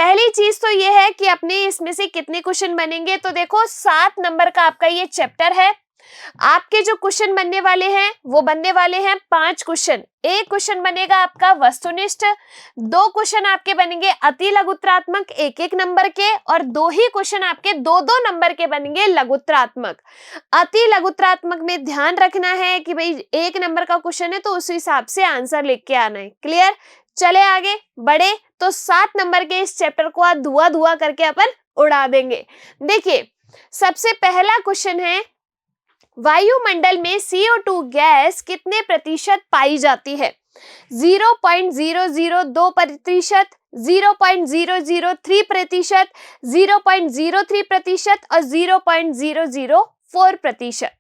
पहली चीज तो ये है कि अपने इसमें से कितने क्वेश्चन बनेंगे, तो देखो 7 नंबर का आपका ये चैप्टर है। आपके जो क्वेश्चन बनने वाले हैं वो बनने वाले हैं 5 क्वेश्चन। एक क्वेश्चन बनेगा आपका वस्तुनिष्ठ, 2 क्वेश्चन आपके बनेंगे अति लघुत्तरात्मक 1-1 नंबर के, और 2 ही क्वेश्चन आपके 2-2 नंबर के बनेंगे लघुत्तरात्मक। अति लघुत्तरात्मक में ध्यान रखना है कि भाई 1 नंबर का क्वेश्चन है तो उस हिसाब से आंसर लिख के आना है। क्लियर? चले आगे बढ़े तो 7 नंबर के इस चैप्टर को आज धुआं धुआं करके अपन उड़ा देंगे। देखिए सबसे पहला क्वेश्चन है, वायुमंडल में CO2 गैस कितने प्रतिशत पाई जाती है? 0.002%, 0.003%, 0.03% और 0.004%।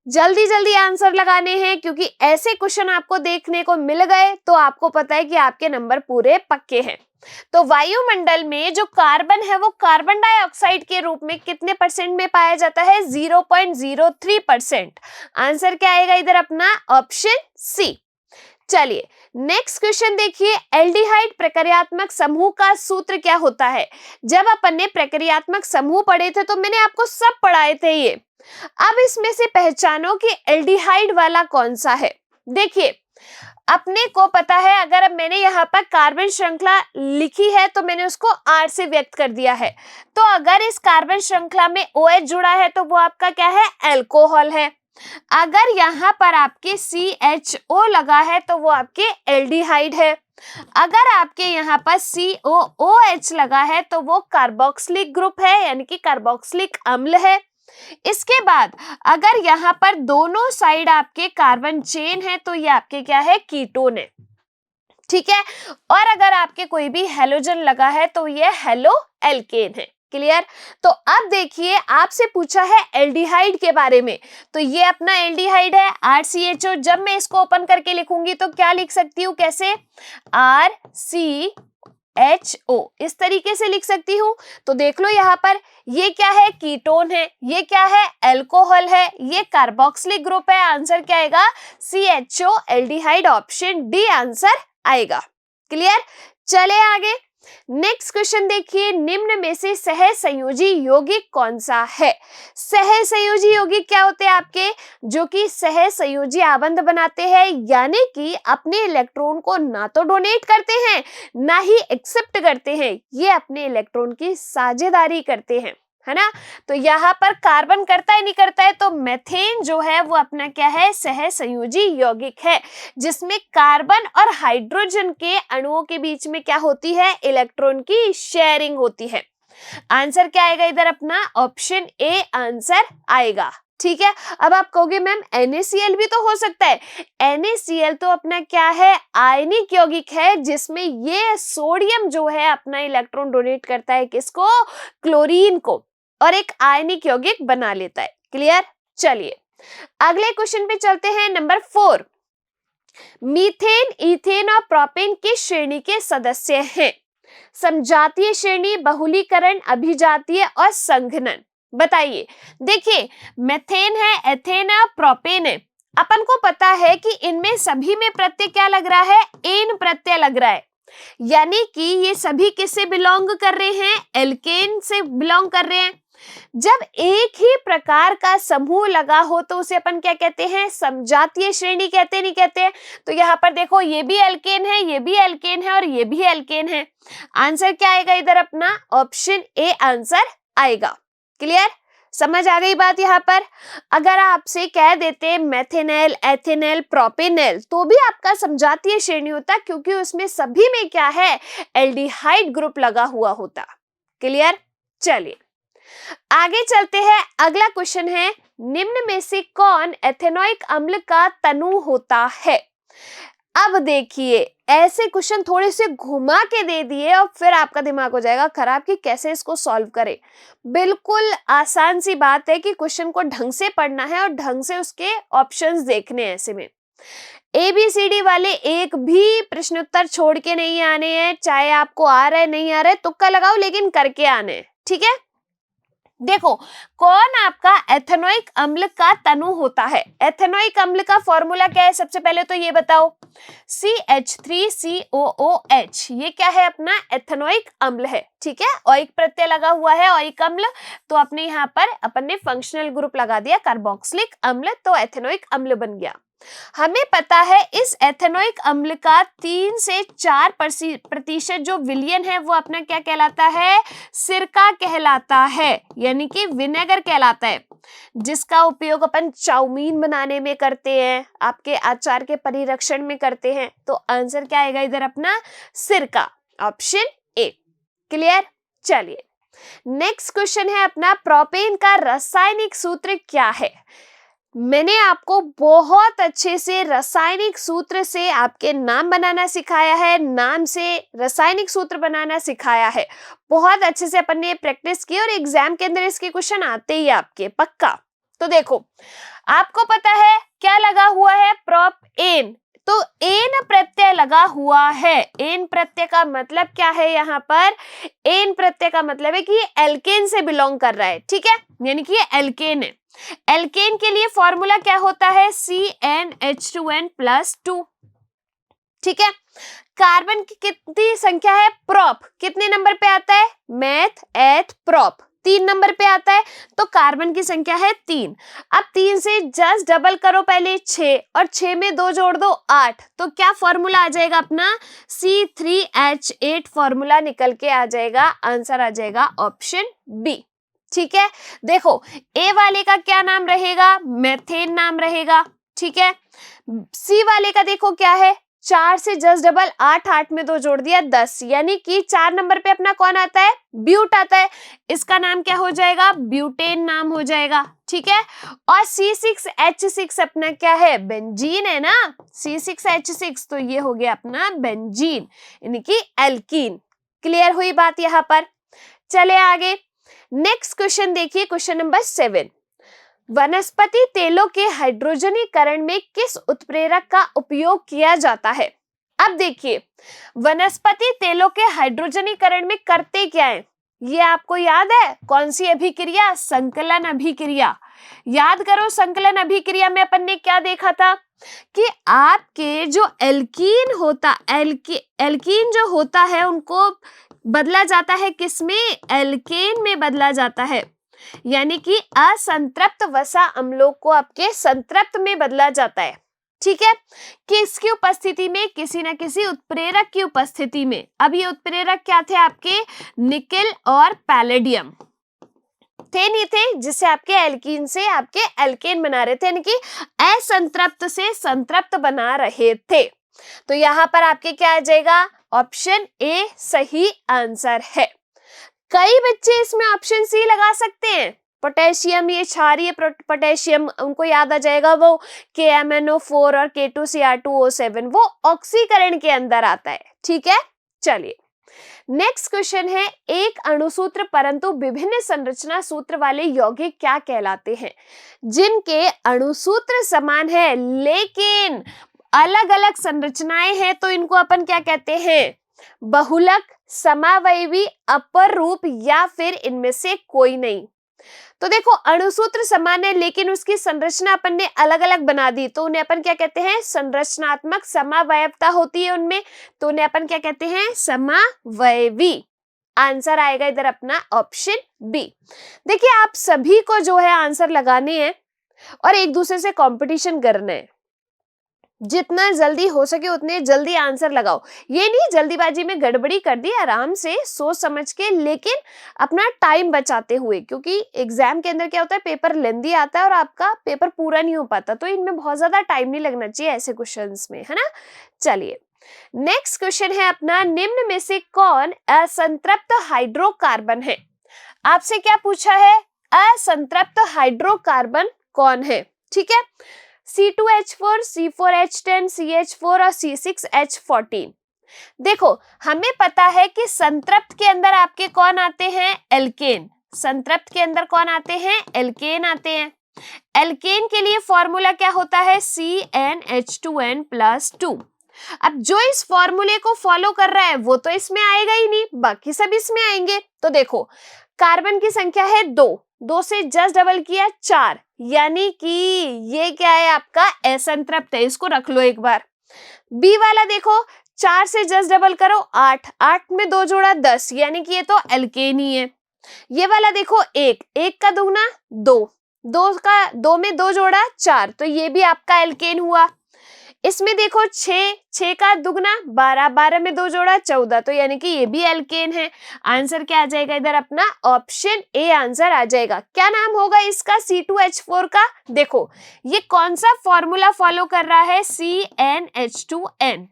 जल्दी जल्दी आंसर लगाने हैं क्योंकि ऐसे क्वेश्चन आपको देखने को मिल गए तो आपको पता है कि आपके नंबर पूरे पक्के हैं। तो वायुमंडल में जो कार्बन है वो कार्बन डाइऑक्साइड के रूप में कितने परसेंट में पाया जाता है? 0.03%। आंसर क्या आएगा इधर अपना? Option C. चलिए नेक्स्ट क्वेश्चन देखिए, एल्डिहाइड प्रक्रियात्मक समूह का सूत्र क्या होता है? जब अपन ने प्रक्रियात्मक समूह पढ़े थे तो मैंने आपको सब पढ़ाए थे ये। अब इसमें से पहचानो कि एल्डिहाइड वाला कौन सा है। देखिए अपने को पता है, अगर अब मैंने यहाँ पर कार्बन श्रृंखला लिखी है तो मैंने उसको R से व्यक्त कर दिया है। तो अगर इस कार्बन श्रृंखला में OH जुड़ा है तो वो आपका क्या है? अल्कोहल है। अगर यहाँ पर आपके CHO लगा है तो वो आपके एल्डिहाइड है। अगर आपके यहाँ पर COOH लगा है तो वो कार्बोक्सिलिक ग्रुप है, यानी कि कार्बोक्सिलिक अम्ल है। इसके बाद अगर यहाँ पर दोनों साइड आपके कार्बन चेन है तो ये आपके क्या है? कीटोन है। ठीक है? और अगर आपके कोई भी हेलोजन लगा है तो ये हेलो एल्केन है। क्लियर? तो अब देखिए आपसे पूछा है एल्डिहाइड के बारे में, तो ये अपना एल्डिहाइड है RCHO। जब मैं इसको ओपन करके लिखूंगी तो क्या लिख सकती हूँ? कैसे? RCHO इस तरीके से लिख सकती हूँ। तो देख लो यहाँ पर ये क्या है? कीटोन है। ये क्या है? अल्कोहल है। ये कार्बोक्सिलिक ग्रुप है। आंसर क्या आएगा? CHO aldehyde, option D answer आएगा। क्लियर? चले आगे नेक्स्ट क्वेश्चन देखिए, निम्न में से सहसंयोजी यौगिक कौन सा है? सहसंयोजी यौगिक क्या होते हैं आपके? जो कि सहसंयोजी आबंध बनाते हैं, यानी कि अपने इलेक्ट्रॉन को ना तो डोनेट करते हैं ना ही एक्सेप्ट करते हैं, ये अपने इलेक्ट्रॉन की साझेदारी करते हैं, है ना। तो यहाँ पर कार्बन करता है नहीं करता है, तो मेथेन जो है वो अपना क्या है? सहसंयोजी यौगिक है, जिसमें कार्बन और हाइड्रोजन के अणुओं के बीच में क्या होती है? इलेक्ट्रॉन की शेयरिंग होती है। आंसर क्या आएगा इधर अपना? ऑप्शन ए आंसर आएगा। ठीक है, अब आप कहोगे मैम NaCl भी तो हो सकता है। NaCl तो अपना क्या है? आयनिक यौगिक है, जिसमें ये सोडियम जो है अपना इलेक्ट्रॉन डोनेट करता है किसको? क्लोरीन को, और एक आयनिक यौगिक बना लेता है। क्लियर? चलिए अगले क्वेश्चन पे चलते हैं। नंबर 4, मीथेन, इथेन और प्रोपेन किस श्रेणी के सदस्य हैं? समजातीय श्रेणी, बहुलीकरण, अभिजातीय और संघनन। बताइए। देखिए मेथेन है, एथेन है, प्रोपेन है। अपन को पता है कि इनमें सभी में प्रत्यय क्या लग रहा है? एन प्रत्यय लग रहा है, यानी कि ये सभी किससे बिलोंग कर रहे हैं? एल्केन से बिलोंग कर रहे हैं। जब एक ही प्रकार का समूह लगा हो तो उसे अपन क्या कहते हैं? समजातीय श्रेणी कहते नहीं कहते? तो यहाँ पर देखो ये भी एल्केन है, ये भी एल्केन है और ये भी एल्केन है। आंसर क्या आएगा इधर अपना? ऑप्शन ए आंसर आएगा। क्लियर? समझ आ गई बात यहाँ पर? अगर आपसे कह देते मेथेनॉल, एथेनॉल, प्रोपेनॉल, तो भी आपका समजातीय श्रेणी होता, क्योंकि उसमें सभी में क्या है? एल्डिहाइड ग्रुप लगा हुआ होता। क्लियर? चलिए आगे चलते हैं। अगला क्वेश्चन है, निम्न में से कौन एथेनोइक अम्ल का तनु होता है? अब देखिए ऐसे क्वेश्चन थोड़े से घुमा के दे दिए और फिर आपका दिमाग हो जाएगा खराब कि कैसे इसको सॉल्व करें। बिल्कुल आसान सी बात है कि क्वेश्चन को ढंग से पढ़ना है और ढंग से उसके ऑप्शंस देखने हैं। ऐसे में ABCD वाले एक भी प्रश्न उत्तर छोड़ के नहीं आने हैं, चाहे आपको आ रहा है नहीं आ रहा है, तुक्का लगाओ लेकिन करके आने हैं। ठीक है, देखो कौन आपका एथेनोइक अम्ल का तनु होता है। एथेनोइक अम्ल का फॉर्मूला क्या है, सबसे पहले तो ये बताओ। CH3COOH, ये क्या है, अपना एथेनोइक अम्ल है। ठीक है, ओइक प्रत्यय लगा हुआ है, ओइक अम्ल, तो अपने यहाँ पर अपन ने फंक्शनल ग्रुप लगा दिया कार्बोक्सिलिक अम्ल, तो एथेनोइक अम्ल बन गया। हमें पता है इस एथेनोइक अम्ल का 3 से 4% जो विलयन है वो अपना क्या कहलाता है, सिरका कहलाता है, यानी कि विनेगर कहलाता है, जिसका उपयोग अपन चाउमीन बनाने में करते हैं, आपके अचार के परिरक्षण में करते हैं। तो आंसर क्या आएगा इधर अपना, सिरका, ऑप्शन ए। क्लियर। चलिए नेक्स्ट क्वेश्चन है अपना, प्रोपेन का रासायनिक सूत्र क्या है। मैंने आपको बहुत अच्छे से रासायनिक सूत्र से आपके नाम बनाना सिखाया है, नाम से रासायनिक सूत्र बनाना सिखाया है, बहुत अच्छे से अपन ने प्रैक्टिस की और एग्जाम के अंदर इसके क्वेश्चन आते ही आपके पक्का। तो देखो आपको पता है क्या लगा हुआ है, प्रोप एन, तो एन प्रत्यय लगा हुआ है। एन प्रत्यय का मतलब क्या है, यहाँ पर एन प्रत्यय का मतलब है कि ये एल्केन से बिलोंग कर रहा है। ठीक है, यानी कि ये एल्केन है। एल्केन के लिए फॉर्मूला क्या होता है, CnH2n+2। ठीक है, कार्बन की कितनी संख्या है, प्रोप कितने नंबर पे आता है, मैथ एथ प्रोप 3 नंबर पे आता है, तो कार्बन की संख्या है 3। अब 3 से जस्ट डबल करो पहले 6 और 6 में 2 जोड़ दो 8, तो क्या फॉर्मूला आ जाएगा अपना, C3H8 फॉर्मूला निकल के आ जाएगा, आंसर आ जाएगा ऑप्शन बी। ठीक है, देखो ए वाले का क्या नाम रहेगा, मेथेन नाम रहेगा। ठीक है, सी वाले का देखो क्या है, 4 से जस्ट डबल 8, 8 में 2 जोड़ दिया 10, यानी कि 4 नंबर पे अपना कौन आता है, ब्यूट आता है, इसका नाम क्या हो जाएगा, ब्यूटेन नाम हो जाएगा। ठीक है, और C6H6 अपना क्या है, बेंजीन है ना, C6H6, तो ये हो गया अपना बेंजीन, यानी कि एल्कीन। क्लियर हुई बात यहाँ पर। चले आगे, नेक्स्ट क्वेश्चन देखिए, क्वेश्चन नंबर 7, वनस्पति तेलों के हाइड्रोजनीकरण में किस उत्प्रेरक का उपयोग किया जाता है। अब देखिए वनस्पति तेलों के हाइड्रोजनीकरण में करते क्या है, ये आपको याद है, कौन सी अभिक्रिया, संकलन अभिक्रिया। याद करो, संकलन अभिक्रिया में अपन ने क्या देखा था कि आपके जो एल्कीन होता, एल्कीन जो होता है उनको बदला जाता है किसमें, एल्केन में बदला जाता है, यानी कि असंतृप्त वसा अम्लों को आपके संतृप्त में बदला जाता है। ठीक है, किसकी उपस्थिति में, किसी न किसी उत्प्रेरक की उपस्थिति में। अब ये उत्प्रेरक क्या थे आपके, निकेल और पैलेडियम थे, नहीं थे, जिससे आपके एल्कीन से आपके एल्केन बना रहे थे, यानी कि असंतृप्त से संतृप्त बना रहे थे। तो यहाँ पर आपके क्या आ जाएगा, ऑप्शन ए सही आंसर है। कई बच्चे इसमें ऑप्शन सी लगा सकते हैं, पोटेशियम, ये क्षारीय पोटेशियम, उनको याद आ जाएगा वो KMnO4 और K2Cr2O7, वो ऑक्सीकरण के अंदर आता है। ठीक है, चलिए नेक्स्ट क्वेश्चन है, एक अणुसूत्र परंतु विभिन्न संरचना सूत्र वाले यौगिक क्या कहलाते हैं। जिनके अणुसूत्र समान है लेकिन अलग अलग संरचनाएं हैं, तो इनको अपन क्या कहते हैं, बहुलक, समावयवी, अपर रूप, या फिर इनमें से कोई नहीं। तो देखो अणुसूत्र समान है लेकिन उसकी संरचना अपन ने अलग अलग बना दी, तो उन्हें अपन क्या कहते हैं, संरचनात्मक समावयवता होती है उनमें, तो उन्हें अपन क्या कहते हैं, समावयवी। आंसर आएगा इधर अपना ऑप्शन बी। देखिए आप सभी को जो है आंसर लगाने हैं और एक दूसरे से कंपटीशन करना है, जितना जल्दी हो सके उतने जल्दी आंसर लगाओ। ये नहीं जल्दीबाजी में गड़बड़ी कर दी, आराम से सोच समझ के, लेकिन अपना टाइम बचाते हुए, क्योंकि एग्जाम के अंदर क्या होता है, पेपर लेंदी आता है और आपका पेपर पूरा नहीं हो पाता, तो इनमें बहुत ज्यादा टाइम नहीं लगना चाहिए ऐसे क्वेश्चंस में, है ना। चलिए नेक्स्ट क्वेश्चन है अपना, निम्न में से कौन असंतृप्त हाइड्रोकार्बन है। आपसे क्या पूछा है, असंतृप्त हाइड्रोकार्बन कौन है। ठीक है, C2H4, C4H10, CH4 और C6H14। देखो हमें पता है कि संतृप्त के अंदर आपके कौन आते हैं, एल्केन। संतृप्त के अंदर कौन आते हैं, एल्केन आते हैं। एल्केन के लिए फॉर्मूला क्या होता है, CnH2n+2। अब जो इस फॉर्मूले को फॉलो कर रहा है वो तो इसमें आएगा ही नहीं, बाकी सब इसमें आएंगे। तो देखो कार्बन की संख्या है 2 से जस्ट डबल किया 4, यानी कि ये क्या है आपका असंतृप्त है, इसको रख लो एक बार। बी वाला देखो 4 से जस्ट डबल करो 8 में 2 जोड़ा 10, यानी कि ये तो एल्केन ही है। ये वाला देखो 1 का दुगना 2 में 2 जोड़ा 4, तो ये भी आपका एल्केन हुआ। इसमें देखो 6 का दुगना 12 में 2 जोड़ा 14, तो यानी कि ये भी एल्केन है। आंसर क्या आ जाएगा इधर अपना ऑप्शन ए आंसर आ जाएगा। क्या नाम होगा इसका C2H4 का? देखो ये कौन सा फॉर्मूला फॉलो कर रहा है, CnH2n।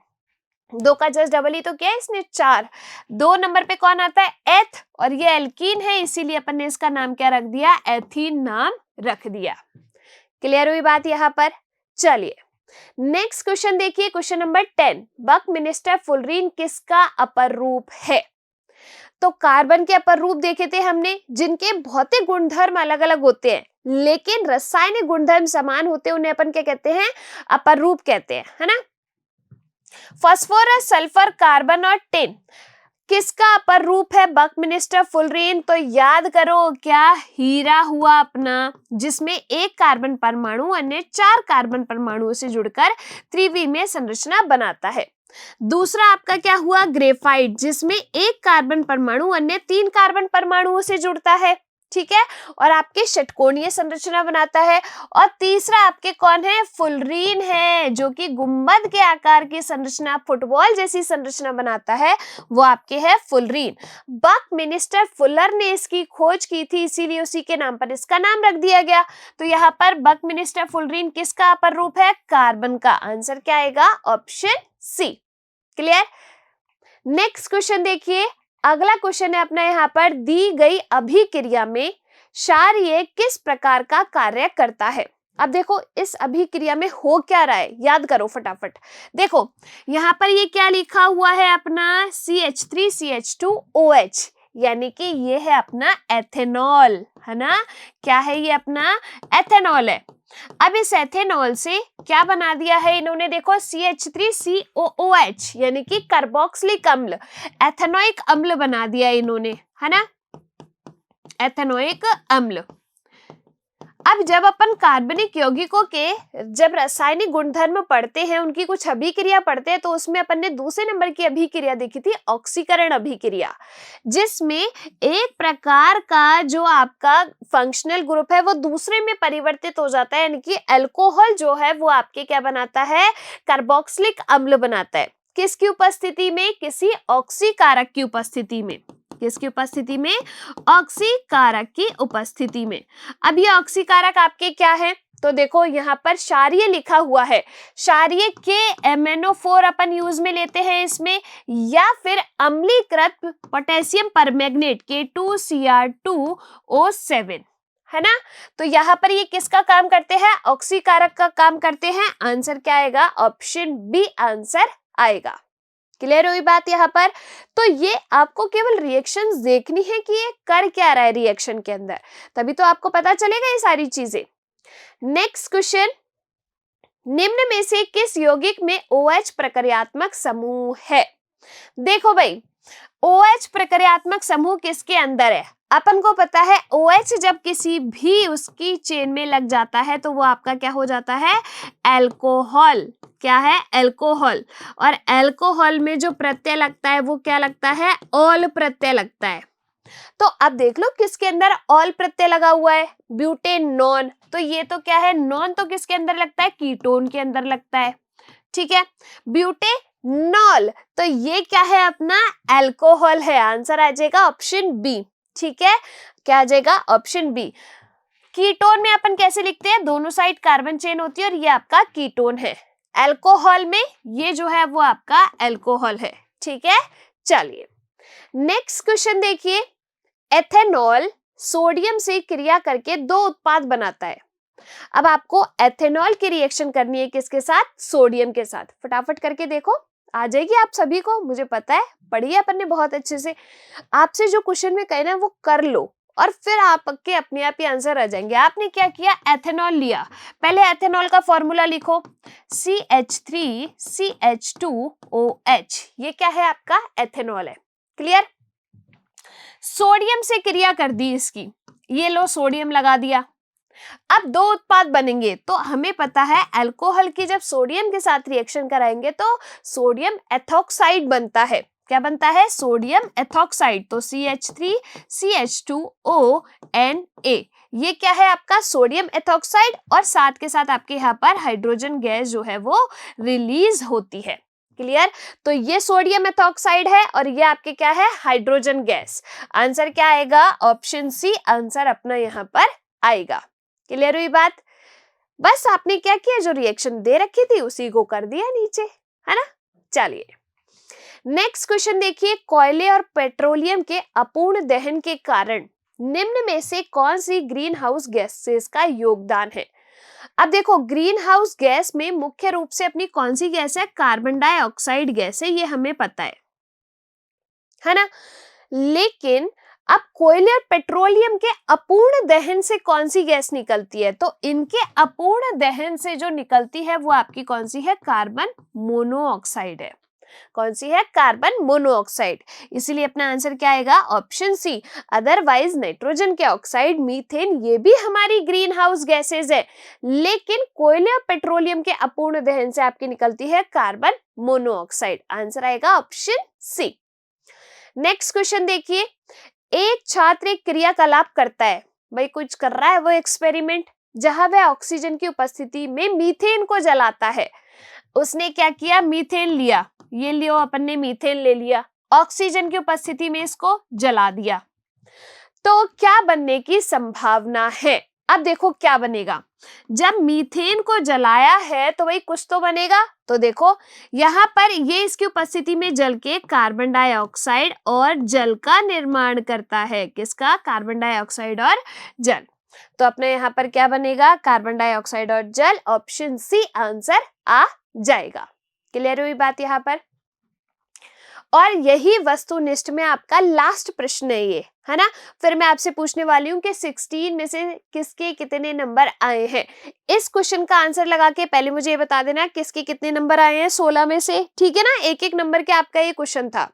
2 का जस्ट डबल ही तो क्या है इसने 4। 2 नंबर पे कौन आता है, एथ, और ये एल्कीन है, इसीलिए अपन ने इसका नाम क्या रख दिया, एथीन नाम रख दिया। क्लियर हुई बात यहाँ पर? चलिए नेक्स्ट क्वेश्चन देखिए, क्वेश्चन नंबर 10। बकमिनिस्टर फुलरीन किसका अपर रूप है? तो कार्बन के अपर रूप देखे थे हमने, जिनके भौतिक गुणधर्म अलग अलग होते हैं लेकिन रासायनिक गुणधर्म समान होते हैं, उन्हें अपन क्या कहते हैं, अपर रूप कहते हैं, है ना। फास्फोरस, सल्फर, कार्बन और टिन किसका अपर रूप है बकमिनिस्टर फुलरीन? तो याद करो क्या, हीरा हुआ अपना, जिसमें एक कार्बन परमाणु अन्य 4 कार्बन परमाणुओं से जुड़कर त्रिविमीय संरचना बनाता है। दूसरा आपका क्या हुआ, ग्रेफाइट, जिसमें एक कार्बन परमाणु अन्य 3 कार्बन परमाणुओं से जुड़ता है, ठीक है, और आपके षटकोणीय संरचना बनाता है। और तीसरा आपके कौन है, फुलरीन है, जो कि गुंबद के आकार की संरचना, फुटबॉल जैसी संरचना बनाता है, वो आपके है फुलरीन। बकमिनिस्टर फुलर ने इसकी खोज की थी, इसीलिए उसी के नाम पर इसका नाम रख दिया गया। तो यहाँ पर बकमिनिस्टर फुलरीन किसका अपर रूप है, कार्बन का। आंसर क्या आएगा, option C. Clear? Next question देखिए, अगला क्वेश्चन है अपना यहाँ पर, दी गई अभिक्रिया में क्षारीय किस प्रकार का कार्य करता है? अब देखो इस अभिक्रिया में हो क्या रहा है, याद करो फटाफट। देखो यहाँ पर ये क्या लिखा हुआ है अपना, CH3CH2OH, यानी कि ये है अपना एथेनॉल, है ना। क्या है ये अपना, एथेनॉल है। अब इस एथेनॉल से क्या बना दिया है इन्होंने, देखो CH3COOH, यानी कि कार्बोक्सिलिक अम्ल, एथेनोइक अम्ल बना दिया इन्होंने, है ना, एथेनोइक अम्ल। अब जब अपन कार्बनिक यौगिकों के जब रासायनिक गुणधर्म पढ़ते हैं, उनकी कुछ अभिक्रिया पढ़ते हैं, तो उसमें अपन ने दूसरे नंबर की अभिक्रिया देखी थी, ऑक्सीकरण अभिक्रिया, जिसमें एक प्रकार का जो आपका फंक्शनल ग्रुप है वो दूसरे में परिवर्तित हो जाता है, यानी कि अल्कोहल जो है वो आपके क्या बनाता है, कार्बोक्सिलिक अम्ल बनाता है। किसकी उपस्थिति में, किसी ऑक्सीकारक की उपस्थिति में। किसकी उपस्थिति में, ऑक्सीकारक की उपस्थिति में। अब ये ऑक्सीकारक आपके क्या है, तो देखो यहाँ पर क्षारीय लिखा हुआ है, क्षारीय के MnO4 अपन यूज में लेते हैं इसमें, या फिर अम्लीकृत पोटेशियम परमैंगनेट K2Cr2O7, है ना। तो यहाँ पर ये किसका काम करते हैं, ऑक्सीकारक का काम करते हैं। आंसर क्या आएगा, ऑप्शन बी आंसर आएगा। क्लियर हुई बात यहाँ पर? तो ये आपको केवल रिएक्शंस देखनी है कि ये कर क्या रहा है रिएक्शन के अंदर, तभी तो आपको पता चलेगा ये सारी चीजें। नेक्स्ट क्वेश्चन, निम्न में से किस यौगिक में OH प्रक्रियात्मक समूह है? देखो भाई OH प्रक्रियात्मक समूह किसके अंदर है, अपन को पता है OH जब किसी भी उसकी चेन में लग जाता है तो वो आपका क्या हो जाता है, अल्कोहल। क्या है, अल्कोहल। और अल्कोहल में जो प्रत्यय लगता है वो क्या लगता है, ऑल प्रत्यय लगता है। तो अब देख लो किसके अंदर ऑल प्रत्यय लगा हुआ है, ब्यूटेनॉन। तो ये तो क्या है, नॉन तो किसके अंदर लगता है, कीटोन के अंदर लगता है, ठीक है, ब्यूटेनॉल। तो ये क्या है अपना, अल्कोहल है। आंसर आ जाएगा ऑप्शन बी, ठीक है, क्या आ जाएगा, ऑप्शन बी। कीटोन में अपन कैसे लिखते हैं, दोनों साइड कार्बन चेन होती है और ये आपका कीटोन है। अल्कोहल में ये जो है वो आपका अल्कोहल है, ठीक है। चलिए नेक्स्ट क्वेश्चन देखिए, एथेनॉल सोडियम से क्रिया करके 2 उत्पाद बनाता है। अब आपको एथेनॉल की रिएक्शन करनी है किसके साथ, सोडियम के साथ। फटाफट करके देखो, आ जाएगी आप सभी को, मुझे पता है, पढ़िए अपन ने बहुत अच्छे से। आपसे जो क्वेश्चन में कहना है वो कर लो और फिर आपके अपने आप ही आंसर आ जाएंगे। आपने क्या किया, एथेनॉल लिया, पहले एथेनॉल का फॉर्मूला लिखो, CH3CH2OH, ये क्या है आपका एथेनॉल है। क्लियर। सोडियम से क्रिया कर दी इसकी, ये लो सोडियम लगा दिया। अब दो उत्पाद बनेंगे, तो हमें पता है अल्कोहल की जब सोडियम के साथ रिएक्शन कराएंगे तो सोडियम एथॉक्साइड बनता है। क्या बनता है, सोडियम एथॉक्साइड। तो CH3CH2ONA, ये क्या है आपका सोडियम एथॉक्साइड, और साथ के साथ आपके यहाँ पर हाइड्रोजन गैस जो है वो रिलीज होती है। क्लियर। तो ये सोडियम एथॉक्साइड है और ये आपके क्या है, हाइड्रोजन गैस। आंसर क्या आएगा, ऑप्शन सी आंसर अपना यहाँ पर आएगा। क्लियर हुई बात। बस आपने क्या किया, जो रिएक्शन दे रखी थी उसी को कर दिया नीचे, है ना। चलिए नेक्स्ट क्वेश्चन देखिए, कोयले और पेट्रोलियम के अपूर्ण दहन के कारण निम्न में से कौन सी ग्रीन हाउस गैसेस का योगदान है। अब देखो ग्रीन हाउस गैस में मुख्य रूप से अपनी कौन सी गैस है, कार्बन डाइऑक्साइड गैस है, ये हमें पता है ना। लेकिन अब कोयले और पेट्रोलियम के अपूर्ण दहन से कौन सी गैस निकलती है, तो इनके अपूर्ण दहन से जो निकलती है वो आपकी कौन सी है, कार्बन मोनोऑक्साइड है। कौन सी है, कार्बन मोनोऑक्साइड। इसीलिए अपना आंसर क्या आएगा, ऑप्शन सी। अदरवाइज नाइट्रोजन के ऑक्साइड, मीथेन, ये भी हमारी ग्रीन हाउस गैसेज है, लेकिन कोयले और पेट्रोलियम के अपूर्ण दहन से आपकी निकलती है कार्बन मोनोऑक्साइड। आंसर आएगा ऑप्शन सी। नेक्स्ट क्वेश्चन देखिए, एक छात्र एक क्रियाकलाप करता है, भाई कुछ कर रहा है वो एक्सपेरिमेंट, जहां वह ऑक्सीजन की उपस्थिति में मीथेन को जलाता है। उसने क्या किया, मीथेन लिया, ये लियो अपन ने मीथेन ले लिया, ऑक्सीजन की उपस्थिति में इसको जला दिया, तो क्या बनने की संभावना है। अब देखो क्या बनेगा, जब मीथेन को जलाया है तो भाई कुछ तो बनेगा। तो देखो यहाँ पर ये इसकी उपस्थिति में जल के कार्बन डाइऑक्साइड और जल का निर्माण करता है। किसका, कार्बन डाइऑक्साइड और जल। तो अपने यहाँ पर क्या बनेगा, कार्बन डाइऑक्साइड और जल। ऑप्शन सी आंसर आ जाएगा। क्लियर हुई बात यहाँ पर। और यही वस्तुनिष्ठ में आपका लास्ट प्रश्न है ये, है ना। फिर मैं आपसे पूछने वाली हूँ कि 16 में से किसके कितने नंबर आए हैं। इस क्वेश्चन का आंसर लगा के पहले मुझे ये बता देना किसके कितने नंबर आए हैं 16 में से, ठीक है ना। एक एक नंबर के आपका ये क्वेश्चन था।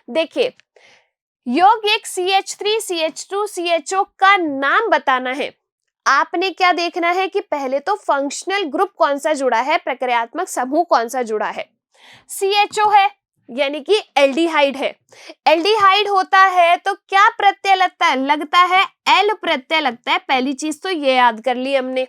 देखिए यौगिक CH3CH2CHO का नाम बताना है। आपने क्या देखना है कि पहले तो फंक्शनल ग्रुप कौन सा जुड़ा है, प्रक्रियात्मक समूह कौन सा जुड़ा है। CHO है यानी कि एल्डिहाइड है। एल्डिहाइड होता है तो क्या प्रत्यय लगता है, लगता है एल प्रत्यय लगता है। पहली चीज तो ये याद कर ली हमने।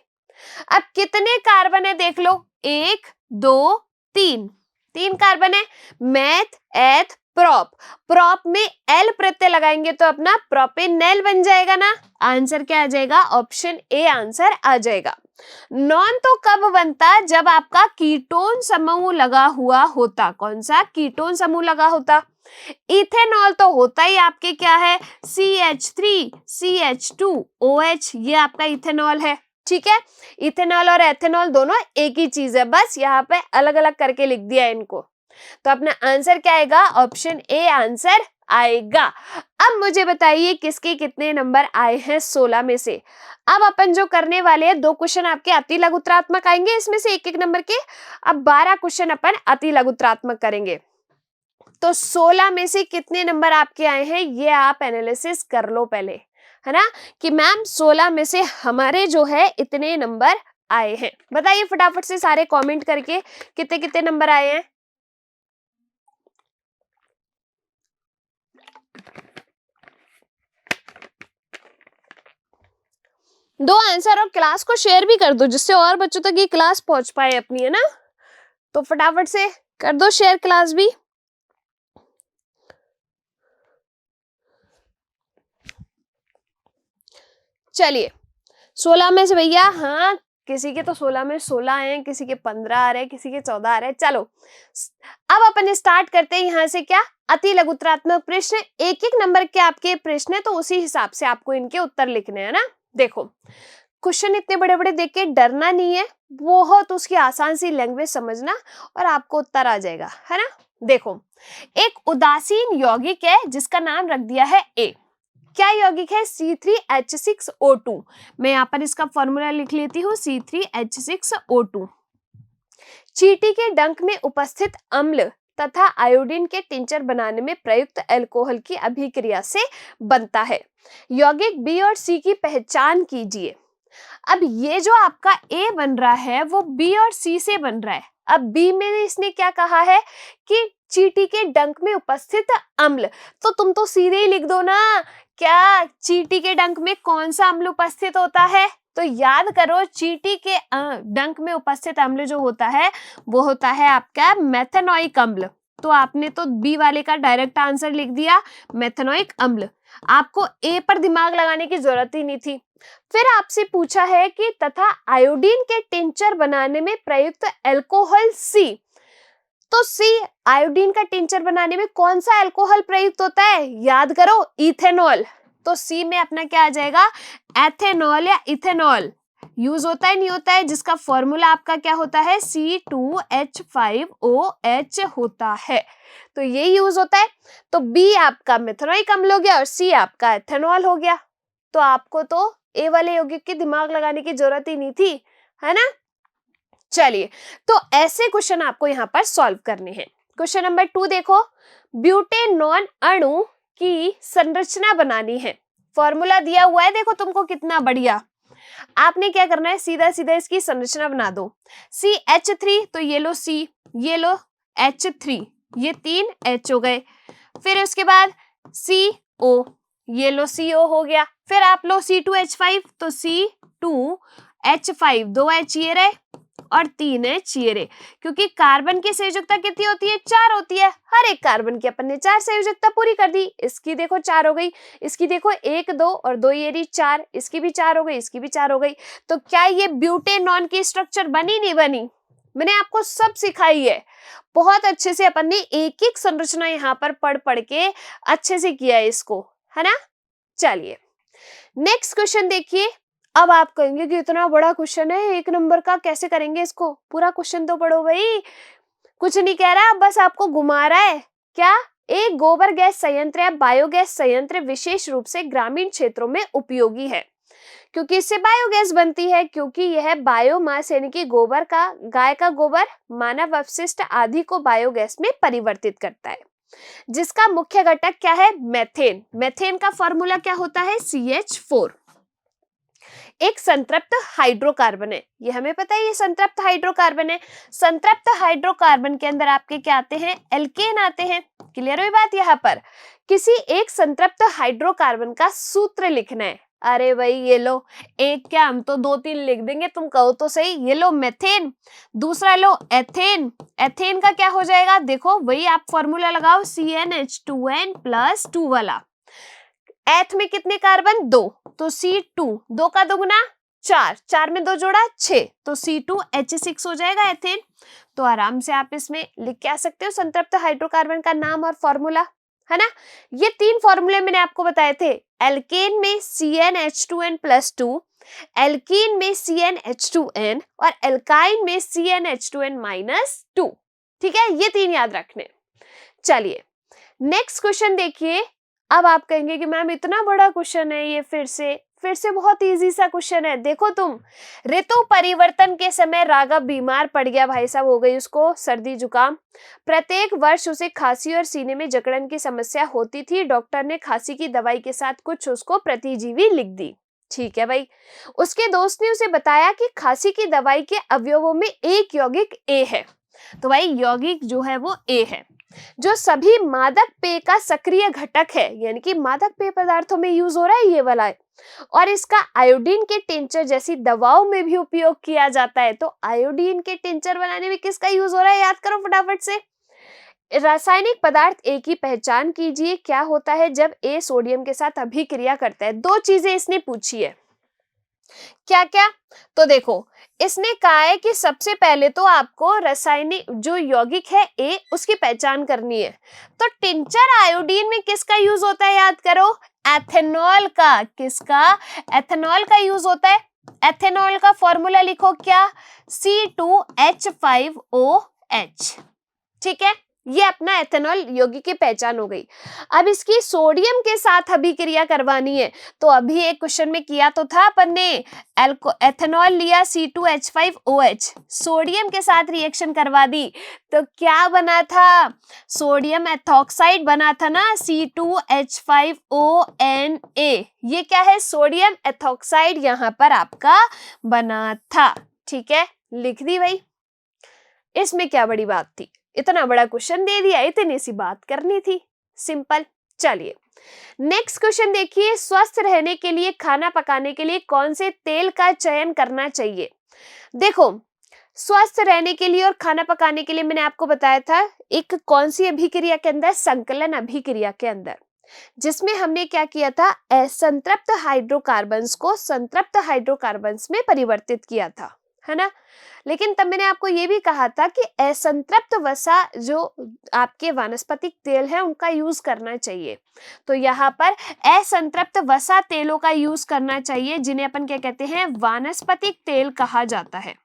अब कितने कार्बन है देख लो, 1 2 3, 3 कार्बन है। मैथ एथ प्रोप, प्रोप में एल प्रत्यय लगाएंगे तो अपना प्रोपेनॉल बन जाएगा ना। आंसर क्या आ जाएगा, ऑप्शन ए आंसर आ जाएगा। नॉन तो कब बनता, जब आपका कीटोन समूह लगा हुआ होता। कौन सा, कीटोन समूह लगा होता। इथेनॉल तो होता ही आपके क्या है, CH3CH2OH, ये आपका इथेनॉल है, ठीक है। इथेनॉल और एथेनॉल दोनों एक ही चीज है, बस यहाँ पे अलग अलग करके लिख दिया इनको। तो अपना आंसर क्या आएगा, ऑप्शन ए आंसर आएगा। अब मुझे बताइए किसके कितने नंबर आए हैं 16 में से। अब अपन जो करने वाले हैं, 2 क्वेश्चन आपके अति लघुत्रात्मक आएंगे, इसमें से एक एक नंबर के। अब 12 क्वेश्चन अपन अति लघुत्रात्मक करेंगे। तो 16 में से कितने नंबर आपके आए हैं ये आप एनालिसिस कर लो पहले, है ना, कि मैम 16 में से हमारे जो है इतने नंबर आए हैं। बताइए फटाफट से सारे कमेंट करके कितने कितने नंबर आए हैं। दो आंसर और क्लास को शेयर भी कर दो, जिससे और बच्चों तक ये क्लास पहुंच पाए अपनी, है ना। तो फटाफट से कर दो शेयर क्लास भी। चलिए 16 में से भैया, हाँ किसी के तो 16 में 16 आए हैं, किसी के 15 आ रहे हैं, किसी के 14 आ रहे हैं। चलो अब अपन स्टार्ट करते हैं यहाँ से क्या, अति लघुत्रात्मक प्रश्न। एक एक नंबर के आपके प्रश्न है, तो उसी हिसाब से आपको इनके उत्तर लिखने हैं ना। देखो क्वेश्चन इतने बड़े बड़े देख के डरना नहीं है, बहुत उसकी आसान सी लैंग्वेज समझना और आपको उत्तर आ जाएगा, है ना। देखो एक उदासीन यौगिक है जिसका नाम रख दिया है ए। क्या यौगिक है? C3H6O2। मैं यहाँ पर इसका फॉर्मूला लिख लेती हूँ, C3H6O2। चींटी के डंक में उपस्थित अम्ल तथा आयोडीन के टिंचर बनाने में प्रयुक्त अल्कोहल की अभिक्रिया से बनता है। यौगिक बी और सी की पहचान कीजिए। अब ये जो आपका ए बन रहा है वो बी और सी से बन रहा है। अब बी में इसने क्या कहा है कि चींटी के डंक में उपस्थित अम्ल, तो तुम तो सीधे ही लिख दो ना, क्या चींटी के डंक में कौन सा अम्ल उपस्थित होता है? तो याद करो, चींटी के डंक में उपस्थित अम्ल जो होता है वो होता है आपका मेथेनोइक अम्ल। तो आपने तो बी वाले का डायरेक्ट आंसर लिख दिया, मेथेनोइक अम्ल। आपको ए पर दिमाग लगाने की जरूरत ही नहीं थी। फिर आपसे पूछा है कि तथा आयोडीन के टिंचर बनाने में प्रयुक्त अल्कोहल सी। तो सी, आयोडीन का टिंचर बनाने में कौन सा अल्कोहल प्रयुक्त होता है? याद करो, इथेनॉल। तो सी में अपना क्या आ जाएगा? एथेनॉल या इथेनॉल यूज होता है, नहीं होता है, जिसका फॉर्मूला आपका क्या होता है? C2H5OH होता है। तो ये यूज होता है। तो बी आपका मेथेनोइक अम्ल हो गया और सी आपका एथेनॉल हो गया। तो आपको तो ए वाले यौगिक की दिमाग लगाने की जरूरत ही नहीं थी, है ना? चलिए, तो ऐसे क्वेश्चन आपको यहाँ पर सॉल्व करने हैं। क्वेश्चन नंबर 2 देखो, ब्यूटेनॉन अणु की संरचना बनानी है। फॉर्मूला दिया हुआ है, देखो तुमको कितना बढ़िया। आपने क्या करना है, सीधा सीधा इसकी संरचना बना दो। CH3, तो ये लो C, ये लो H3, ये 3 H हो गए। फिर उसके बाद CO, ये लो CO हो गया। फिर आप लो C2H5, तो C2H5, 2 H ये रहे और 3 H ये रहे। क्योंकि कार्बन की संयोजकता कितनी होती है? 4 होती है। हर एक कार्बन की अपन ने 4 संयोजकता पूरी कर दी। इसकी देखो 4 हो गई, इसकी देखो 1 2 और 2 ये रही 4, इसकी भी 4 हो गई, इसकी भी 4 हो गई। तो क्या ये ब्यूटेनॉन की स्ट्रक्चर बनी? नहीं बनी? मैंने आपको सब सिखाई है, बहुत अच्छे से अपन ने एक एक संरचना यहाँ पर पढ़ पढ़ के अच्छे से किया है इसको, है ना? चलिए नेक्स्ट क्वेश्चन देखिए। अब आप कहेंगे कि इतना बड़ा क्वेश्चन है, 1 नंबर का, कैसे करेंगे इसको? पूरा क्वेश्चन तो पढ़ो भाई। कुछ नहीं कह रहा, बस आपको घुमा रहा है। क्या? एक गोबर गैस संयंत्र या बायोगैस संयंत्र विशेष रूप से ग्रामीण क्षेत्रों में उपयोगी है। क्योंकि इससे बायोगैस बनती है, क्योंकि यह बायोमास यानी कि गोबर का, गाय का गोबर, मानव अपशिष्ट आदि को बायोगैस में परिवर्तित करता है। जिसका मुख्य घटक क्या है? मेथेन। मेथेन का फॉर्मूला क्या होता है? CH4। एक संतृप्त हाइड्रोकार्बन है, ये हमें पता है, ये संतृप्त हाइड्रोकार्बन है। संतृप्त हाइड्रोकार्बन के अंदर आपके क्या आते हैं? एल्केन आते हैं। क्लियर हुई बात? यहाँ पर किसी एक संतृप्त हाइड्रोकार्बन का सूत्र लिखना है। अरे भाई ये लो, एक क्या, हम तो 2-3 लिख देंगे, तुम कहो तो सही। ये लो मेथेन, दूसरा लो एथेन। एथेन का क्या हो जाएगा? देखो वही आप फॉर्मूला लगाओ, CnH2n+2 वाला। एथ में कितने कार्बन? 2, तो C2, 2 का दुगुना 4, 4 में 2 जोड़ा 6, तो C2H6 हो जाएगा एथेन। तो आराम से आप इसमें लिख के आ सकते हो संतृप्त हाइड्रोकार्बन का नाम और फॉर्मूला, है ना? ये 3 फॉर्मूले मैंने आपको बताए थे। एल्केन में CnH2n+2, एल्कीन में CnH2n और एल्काइन में CnH2n-2। ठीक है, ये 3 याद रखने। चलिए नेक्स्ट क्वेश्चन देखिए। अब आप कहेंगे कि मैम इतना बड़ा क्वेश्चन है ये, फिर से बहुत इजी सा क्वेश्चन है। देखो तुम, ऋतु परिवर्तन के समय राघव बीमार पड़ गया, भाई साहब हो गई उसको सर्दी जुकाम। प्रत्येक वर्ष उसे खांसी और सीने में जकड़न की समस्या होती थी। डॉक्टर ने खांसी की दवाई के साथ कुछ उसको प्रतिजीवी लिख दी। ठीक है भाई। उसके दोस्त ने उसे बताया कि खांसी की दवाई के अवयवों में एक यौगिक ए है। तो भाई यौगिक जो है वो ए है, जो सभी मादक पेय का सक्रिय घटक है, यानी कि मादक पेय पदार्थों में यूज हो रहा है ये वाला है। और इसका आयोडीन के टिंचर जैसी दवाओं में भी उपयोग किया जाता है। तो आयोडीन के टिंचर बनाने में किसका यूज हो रहा है? याद करो फटाफट से। रासायनिक पदार्थ ए की पहचान कीजिए। क्या होता है जब ए सोडियम के साथ अभिक्रिया करता है? 2 चीजें इसने पूछी है। क्या क्या? तो देखो, इसने कहा है कि सबसे पहले तो आपको रासायनिक जो यौगिक है ए, उसकी पहचान करनी है। तो टिंचर आयोडीन में किसका यूज होता है? याद करो, एथेनॉल का। किसका? एथेनॉल का यूज होता है। एथेनॉल का फॉर्मूला लिखो क्या? C2H5OH। ठीक है, ये अपना एथेनॉल यौगिक की पहचान हो गई। अब इसकी सोडियम के साथ अभिक्रिया करवानी है, तो अभी एक क्वेश्चन में किया तो था अपन ने, एथेनॉल लिया C2H5OH, सोडियम के साथ रिएक्शन करवा दी, तो क्या बना था, सोडियम एथॉक्साइड बना था ना, C2H5ONA। ये क्या है, सोडियम एथॉक्साइड यहाँ पर आपका बना था। ठीक है, लिख दी भाई, इसमें क्या बड़ी बात थी, इतना बड़ा क्वेश्चन दे दिया, इतनी सी बात करनी थी, सिंपल। चलिए नेक्स्ट क्वेश्चन देखिए, स्वस्थ रहने के लिए खाना पकाने के लिए कौन से तेल का चयन करना चाहिए। देखो, स्वस्थ रहने के लिए और खाना पकाने के लिए मैंने आपको बताया था एक कौन सी अभिक्रिया के अंदर, संकलन अभिक्रिया के अंदर, जिसमें हमने क्या किया था, असंतृप्त हाइड्रोकार्बन्स को संतृप्त हाइड्रोकार्बन्स में परिवर्तित किया था, है ना। लेकिन तब मैंने आपको ये भी कहा था कि असंतृप्त वसा जो आपके वानस्पतिक तेल है उनका यूज करना चाहिए, तो यहाँ पर असंतृप्त वसा तेलों का यूज करना चाहिए, जिन्हें अपन क्या कहते हैं, वानस्पतिक तेल कहा जाता है।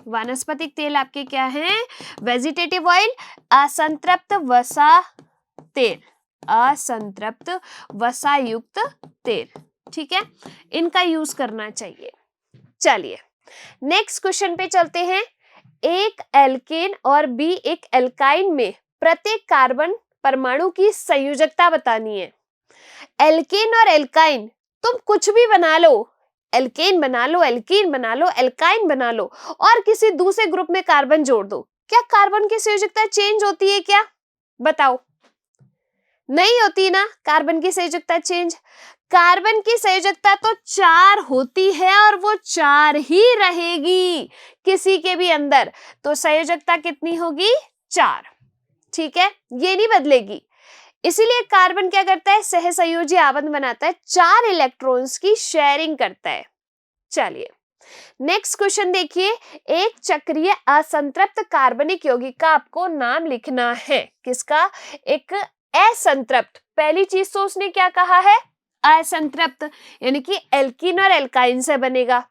वानस्पतिक तेल आपके क्या हैं, वेजिटेटिव ऑयल, असंतृप्त वसा तेल, असंतृप्त वसा युक्त तेल, ठीक है, इनका यूज करना चाहिए। चलिए नेक्स्ट क्वेश्चन पे चलते हैं। एक एल्केन और बी एक एल्काइन में प्रत्येक कार्बन परमाणु की संयोजकता बतानी है। एल्केन और एल्काइन तुम कुछ भी बना लो, एल्केन बना लो, एल्कीन बना लो, एल्काइन बना लो, और किसी दूसरे ग्रुप में कार्बन जोड़ दो, क्या कार्बन की संयोजकता चेंज होती है क्या, बताओ। नहीं होती ना कार्बन की संयोजकता चेंज। कार्बन की संयोजकता तो 4 होती है और वो 4 ही रहेगी किसी के भी अंदर, तो संयोजकता कितनी होगी, 4। ठीक है, ये नहीं बदलेगी। इसीलिए कार्बन क्या करता है, सहसंयोजी आबंध बनाता है, 4 इलेक्ट्रॉन्स की शेयरिंग करता है। चलिए नेक्स्ट क्वेश्चन देखिए, एक चक्रीय असंतृप्त कार्बनिक यौगिक का आपको नाम लिखना है। किसका, एक असंतृप्त, पहली चीज तो उसने क्या कहा है, असंतृप्त, यानी कि एल्कीन और एल्काइन से बनेगा।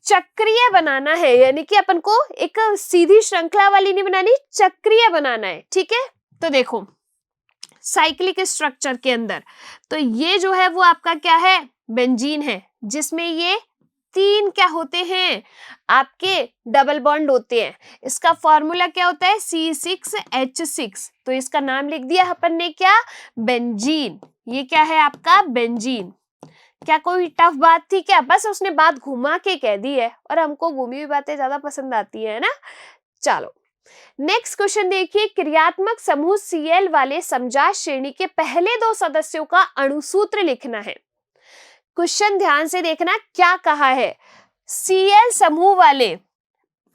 चक्रीय बनाना है, यानी कि अपन को एक सीधी श्रृंखला वाली नहीं बनानी, चक्रीय बनाना है। ठीक है, तो देखो साइक्लिक स्ट्रक्चर के अंदर, तो ये जो है वो आपका क्या है, बेंजीन है, जिसमें ये 3 क्या होते हैं, आपके डबल बॉन्ड होते हैं। इसका फॉर्मूला क्या होता है, C6H6, तो इसका नाम लिख दिया अपन ने क्या, बेंजीन। ये क्या है आपका, बेंजीन। क्या कोई टफ बात थी क्या, बस उसने बात घुमा के कह दी है, और हमको घूमी हुई बातें ज्यादा पसंद आती है ना। चलो नेक्स्ट क्वेश्चन देखिए, क्रियात्मक समूह Cl वाले समजात श्रेणी के पहले 2 सदस्यों का अणुसूत्र लिखना है। क्वेश्चन ध्यान से देखना, क्या कहा है, Cl समूह वाले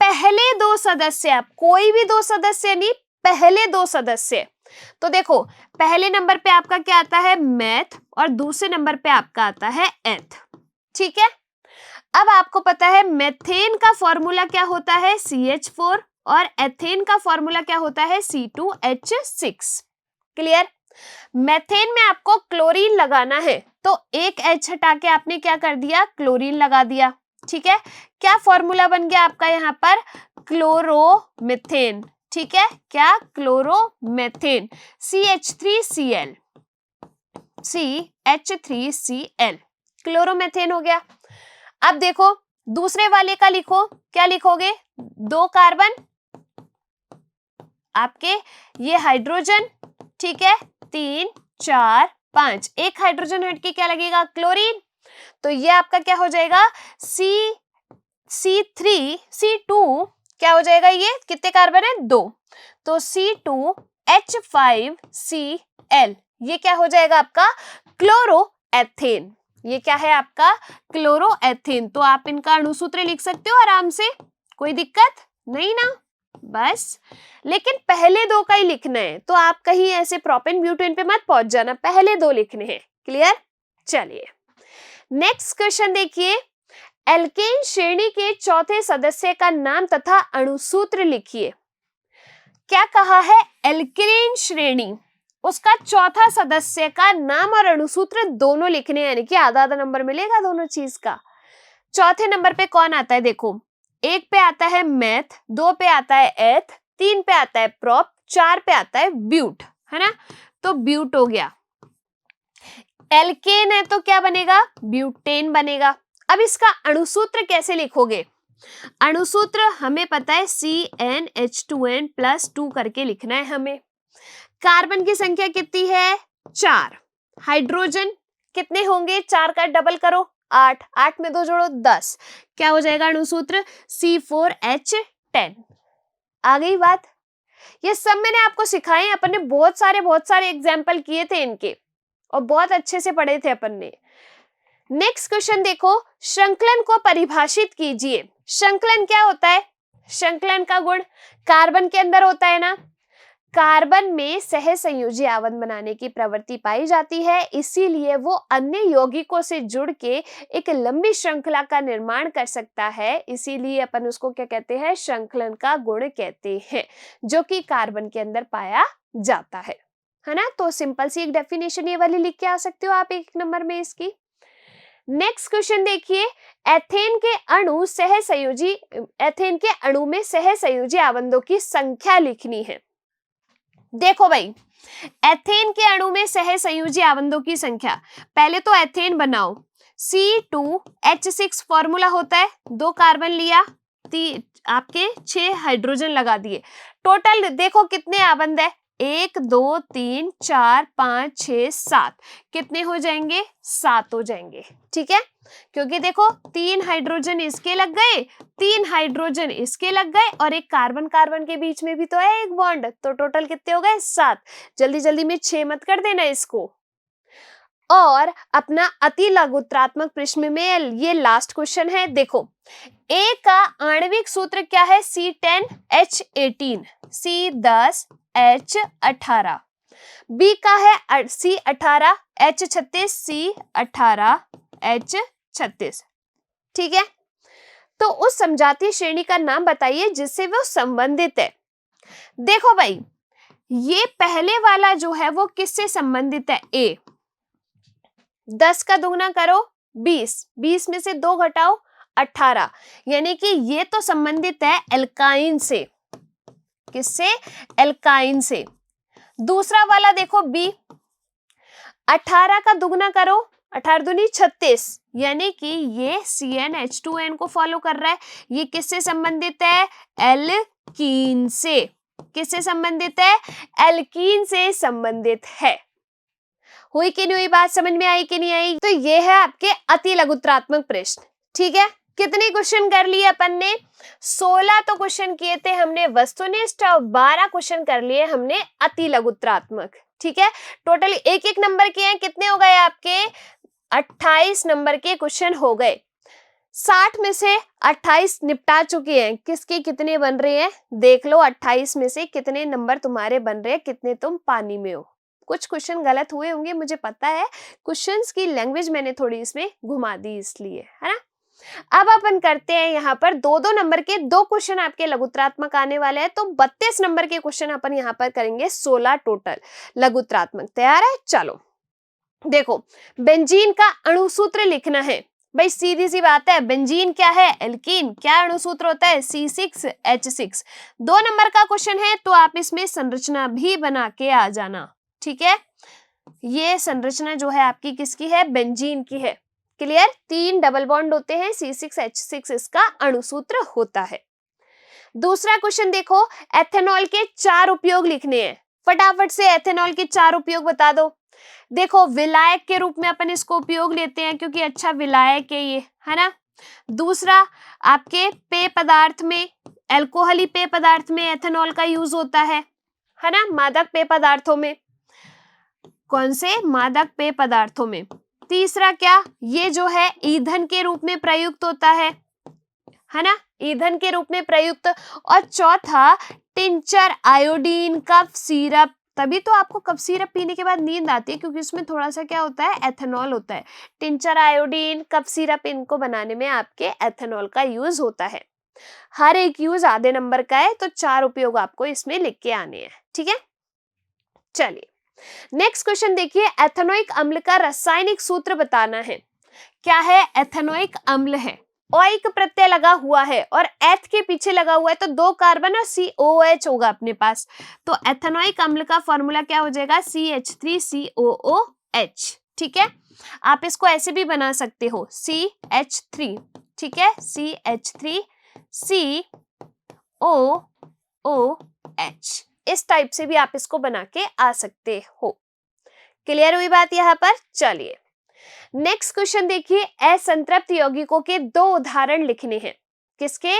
पहले 2 सदस्य, आप कोई भी 2 सदस्य नहीं, पहले 2 सदस्य। तो देखो पहले नंबर पे आपका क्या आता है, मैथ, और दूसरे नंबर पे आपका आता है एथ। ठीक है, अब आपको पता है मेथेन का फॉर्मूला क्या होता है, CH4, और एथेन का फॉर्मूला क्या होता है, C2H6। क्लियर। मेथेन में आपको क्लोरीन लगाना है, तो एक H हटा के आपने क्या कर दिया, क्लोरीन लगा दिया। ठीक है, क्या फॉर्मूला बन गया आपका यहाँ पर, क्लोरोमीथेन। ठीक है, क्या, क्लोरोमीथेन, CH3Cl, CH3Cl, क्लोरोमीथेन हो गया। अब देखो दूसरे वाले का लिखो, क्या लिखोगे, 2 कार्बन आपके, ये हाइड्रोजन, ठीक है, 3 4 5, एक हाइड्रोजन हट के क्या लगेगा, क्लोरीन, तो ये आपका क्या हो जाएगा, C2 क्या हो जाएगा, ये कितने कार्बन है, 2, तो C2H5Cl, ये क्या हो जाएगा आपका, क्लोरोएथेन। ये क्या है आपका, क्लोरोएथेन। तो आप इनका अणुसूत्र लिख सकते हो आराम से, कोई दिक्कत नहीं ना, बस। लेकिन पहले 2 का ही लिखना है, तो आप कहीं ऐसे प्रोपेन ब्यूटेन पे मत पहुंच जाना, पहले 2 लिखने हैं। क्लियर। चलिए नेक्स्ट क्वेश्चन देखिए, एल्केन श्रेणी के चौथे सदस्य का नाम तथा अणुसूत्र लिखिए। क्या कहा है, एल्केन श्रेणी, उसका चौथा सदस्य का नाम और अणुसूत्र दोनों लिखने हैं, यानी कि आधा आधा नंबर मिलेगा दोनों चीज का। चौथे नंबर पे कौन आता है, देखो 1 पे आता है मैथ, 2 पे आता है एथ, 3 पे आता है प्रोप, 4 पे आता है ब्यूट, है ना, तो ब्यूट हो गया। एल्केन है तो क्या बनेगा, ब्यूटेन बनेगा। अब इसका अणुसूत्र कैसे लिखोगे, अणुसूत्र हमें पता है CnH2n+2 करके लिखना है हमें। कार्बन की संख्या कितनी है, 4। हाइड्रोजन कितने होंगे, 4 का डबल करो 8, 8 में 2 जोड़ो 10, क्या हो जाएगा अणुसूत्र C4H10। आ गई बात। ये सब मैंने आपको सिखाए, अपन ने बहुत सारे एग्जाम्पल किए थे इनके और बहुत अच्छे से पढ़े थे अपन ने। नेक्स्ट क्वेश्चन देखो, श्रृंखलन को परिभाषित कीजिए। श्रृंखलन क्या होता है, श्रृंखलन का गुण कार्बन के अंदर होता है ना, कार्बन में सहसंयोजी आवन बनाने की प्रवृत्ति पाई जाती है, इसीलिए वो अन्य यौगिकों से जुड़ के एक लंबी श्रृंखला का निर्माण कर सकता है, इसीलिए अपन उसको क्या कहते हैं, श्रृंखलन का गुण कहते हैं, जो कि कार्बन के अंदर पाया जाता है ना। तो सिंपल सी एक डेफिनेशन ये वाली लिख के आ सकते हो आप 1 नंबर में इसकी। नेक्स्ट क्वेश्चन देखिए, एथेन के अणु में सहसंयोजी आबंधों की संख्या लिखनी है। देखो भाई, एथेन के अणु में सहसंयोजी आबंधों की संख्या, पहले तो एथेन बनाओ, C2H6 फॉर्मूला होता है, 2 कार्बन लिया, आपके 6 हाइड्रोजन लगा दिए, टोटल देखो कितने आबंध है, 1 2 3 4 5 6 7, कितने हो जाएंगे, 7 हो जाएंगे, ठीक है, क्योंकि देखो 3 हाइड्रोजन इसके लग गए, 3 हाइड्रोजन इसके लग गए और एक कार्बन कार्बन के बीच में भी तो है एक बॉन्ड, तो टोटल कितने हो गए, 7। जल्दी जल्दी में 6 मत कर देना इसको। और अपना अति लघुत्रात्मक प्रश्न में ये लास्ट क्वेश्चन है, देखो A का आणविक सूत्र क्या है, C10H18, C10H18, B का है C18H36, C18H36, ठीक है। तो उस समजातीय श्रेणी का नाम बताइए जिससे वो संबंधित है। देखो भाई, ये पहले वाला जो है वो किससे संबंधित है, A, 10 का दुगना करो 20, 20 में से 2 घटाओ 18, यानी कि ये तो संबंधित है एल्काइन से, किससे, एल्काइन से। दूसरा वाला देखो B, 18 का दुगना करो, 18 दूनी 36, यानी कि ये CnH2n को फॉलो कर रहा है, ये किससे संबंधित है, एल्कीन से। किससे संबंधित है, एल्कीन से संबंधित है। हुई कि नहीं हुई बात, समझ में आई कि नहीं आई। तो ये है आपके अति लघुत्रात्मक प्रश्न, ठीक है। कितने क्वेश्चन कर लिए अपन ने, 16 तो क्वेश्चन किए थे हमने वस्तुनिष्ठ और 12 क्वेश्चन कर लिए हमने अति लघुत्रात्मक, ठीक है। टोटल 1-1 नंबर के हैं, कितने हो गए आपके, 28 नंबर के क्वेश्चन हो गए। 60 में से 28 निपटा चुके हैं, किसके कितने बन रहे हैं देख लो, 28 में से कितने नंबर तुम्हारे बन रहे हैं, कितने तुम पानी में हो। कुछ क्वेश्चन गलत हुए होंगे मुझे पता है, क्वेश्चंस की लैंग्वेज मैंने थोड़ी इसमें घुमा दी इसलिए, है ना। अब अपन करते हैं यहाँ पर 2-2 नंबर के 2 क्वेश्चन आपके लघुत्रात्मक आने वाले हैं, तो 32 नंबर के क्वेश्चन अपन यहाँ पर करेंगे, 16 टोटल लघुत्रात्मक। तैयार है, चलो देखो, बेंजीन का अणुसूत्र लिखना है भाई, सीधी सी बात है, बेंजीन क्या है, एल्कीन, क्या अणुसूत्र होता है, C6H6। 2 नंबर का क्वेश्चन है तो आप इसमें संरचना भी बना के आ जाना, ठीक है। ये संरचना जो है आपकी किसकी है, बेंजीन की है, क्लियर। 3 डबल बॉन्ड होते हैं, C6H6 इसका अणुसूत्र होता है। दूसरा क्वेश्चन देखो, एथेनॉल के 4 उपयोग लिखने हैं, फटाफट से एथेनॉल के 4 उपयोग बता दो। देखो, विलायक के रूप में अपन इसको उपयोग लेते हैं क्योंकि अच्छा विलायक है ये, है ना। दूसरा, आपके पेय पदार्थ में, एल्कोहली पेय पदार्थ में एथेनॉल का यूज होता है ना, मादक पेय पदार्थों में। कौन से, मादक पेय पदार्थों में। तीसरा क्या, ये जो है ईंधन के रूप में प्रयुक्त होता है ना, ईंधन के रूप में प्रयुक्त। और चौथा, टिंचर, आयोडीन, कफ सिरप, तभी तो आपको कफ सिरप पीने के बाद नींद आती है क्योंकि उसमें थोड़ा सा क्या होता है, एथेनॉल होता है। टिंचर, आयोडीन, कफ सिरप, इनको बनाने में आपके एथेनॉल का यूज होता है। हर एक यूज आधे नंबर का है, तो 4 उपयोग आपको इसमें लिख के आने हैं, ठीक है। चलिए नेक्स्ट क्वेश्चन देखिए, एथेनोइक अम्ल का रासायनिक सूत्र बताना है। क्या है, एथेनोइक अम्ल है, ओइक प्रत्यय लगा हुआ है और एथ के पीछे लगा हुआ है तो 2 कार्बन और COOH होगा अपने पास। तो एथेनोइक अम्ल का फॉर्मूला क्या हो जाएगा? CH3COOH। ठीक है, आप इसको ऐसे भी बना सकते हो CH3। ठीक है, CH3COOH, इस टाइप से भी आप इसको बना के आ सकते हो। क्लियर हुई बात यहाँ पर? चलिए नेक्स्ट क्वेश्चन देखिए, असंतृप्त यौगिकों के 2 उदाहरण लिखने हैं। किसके?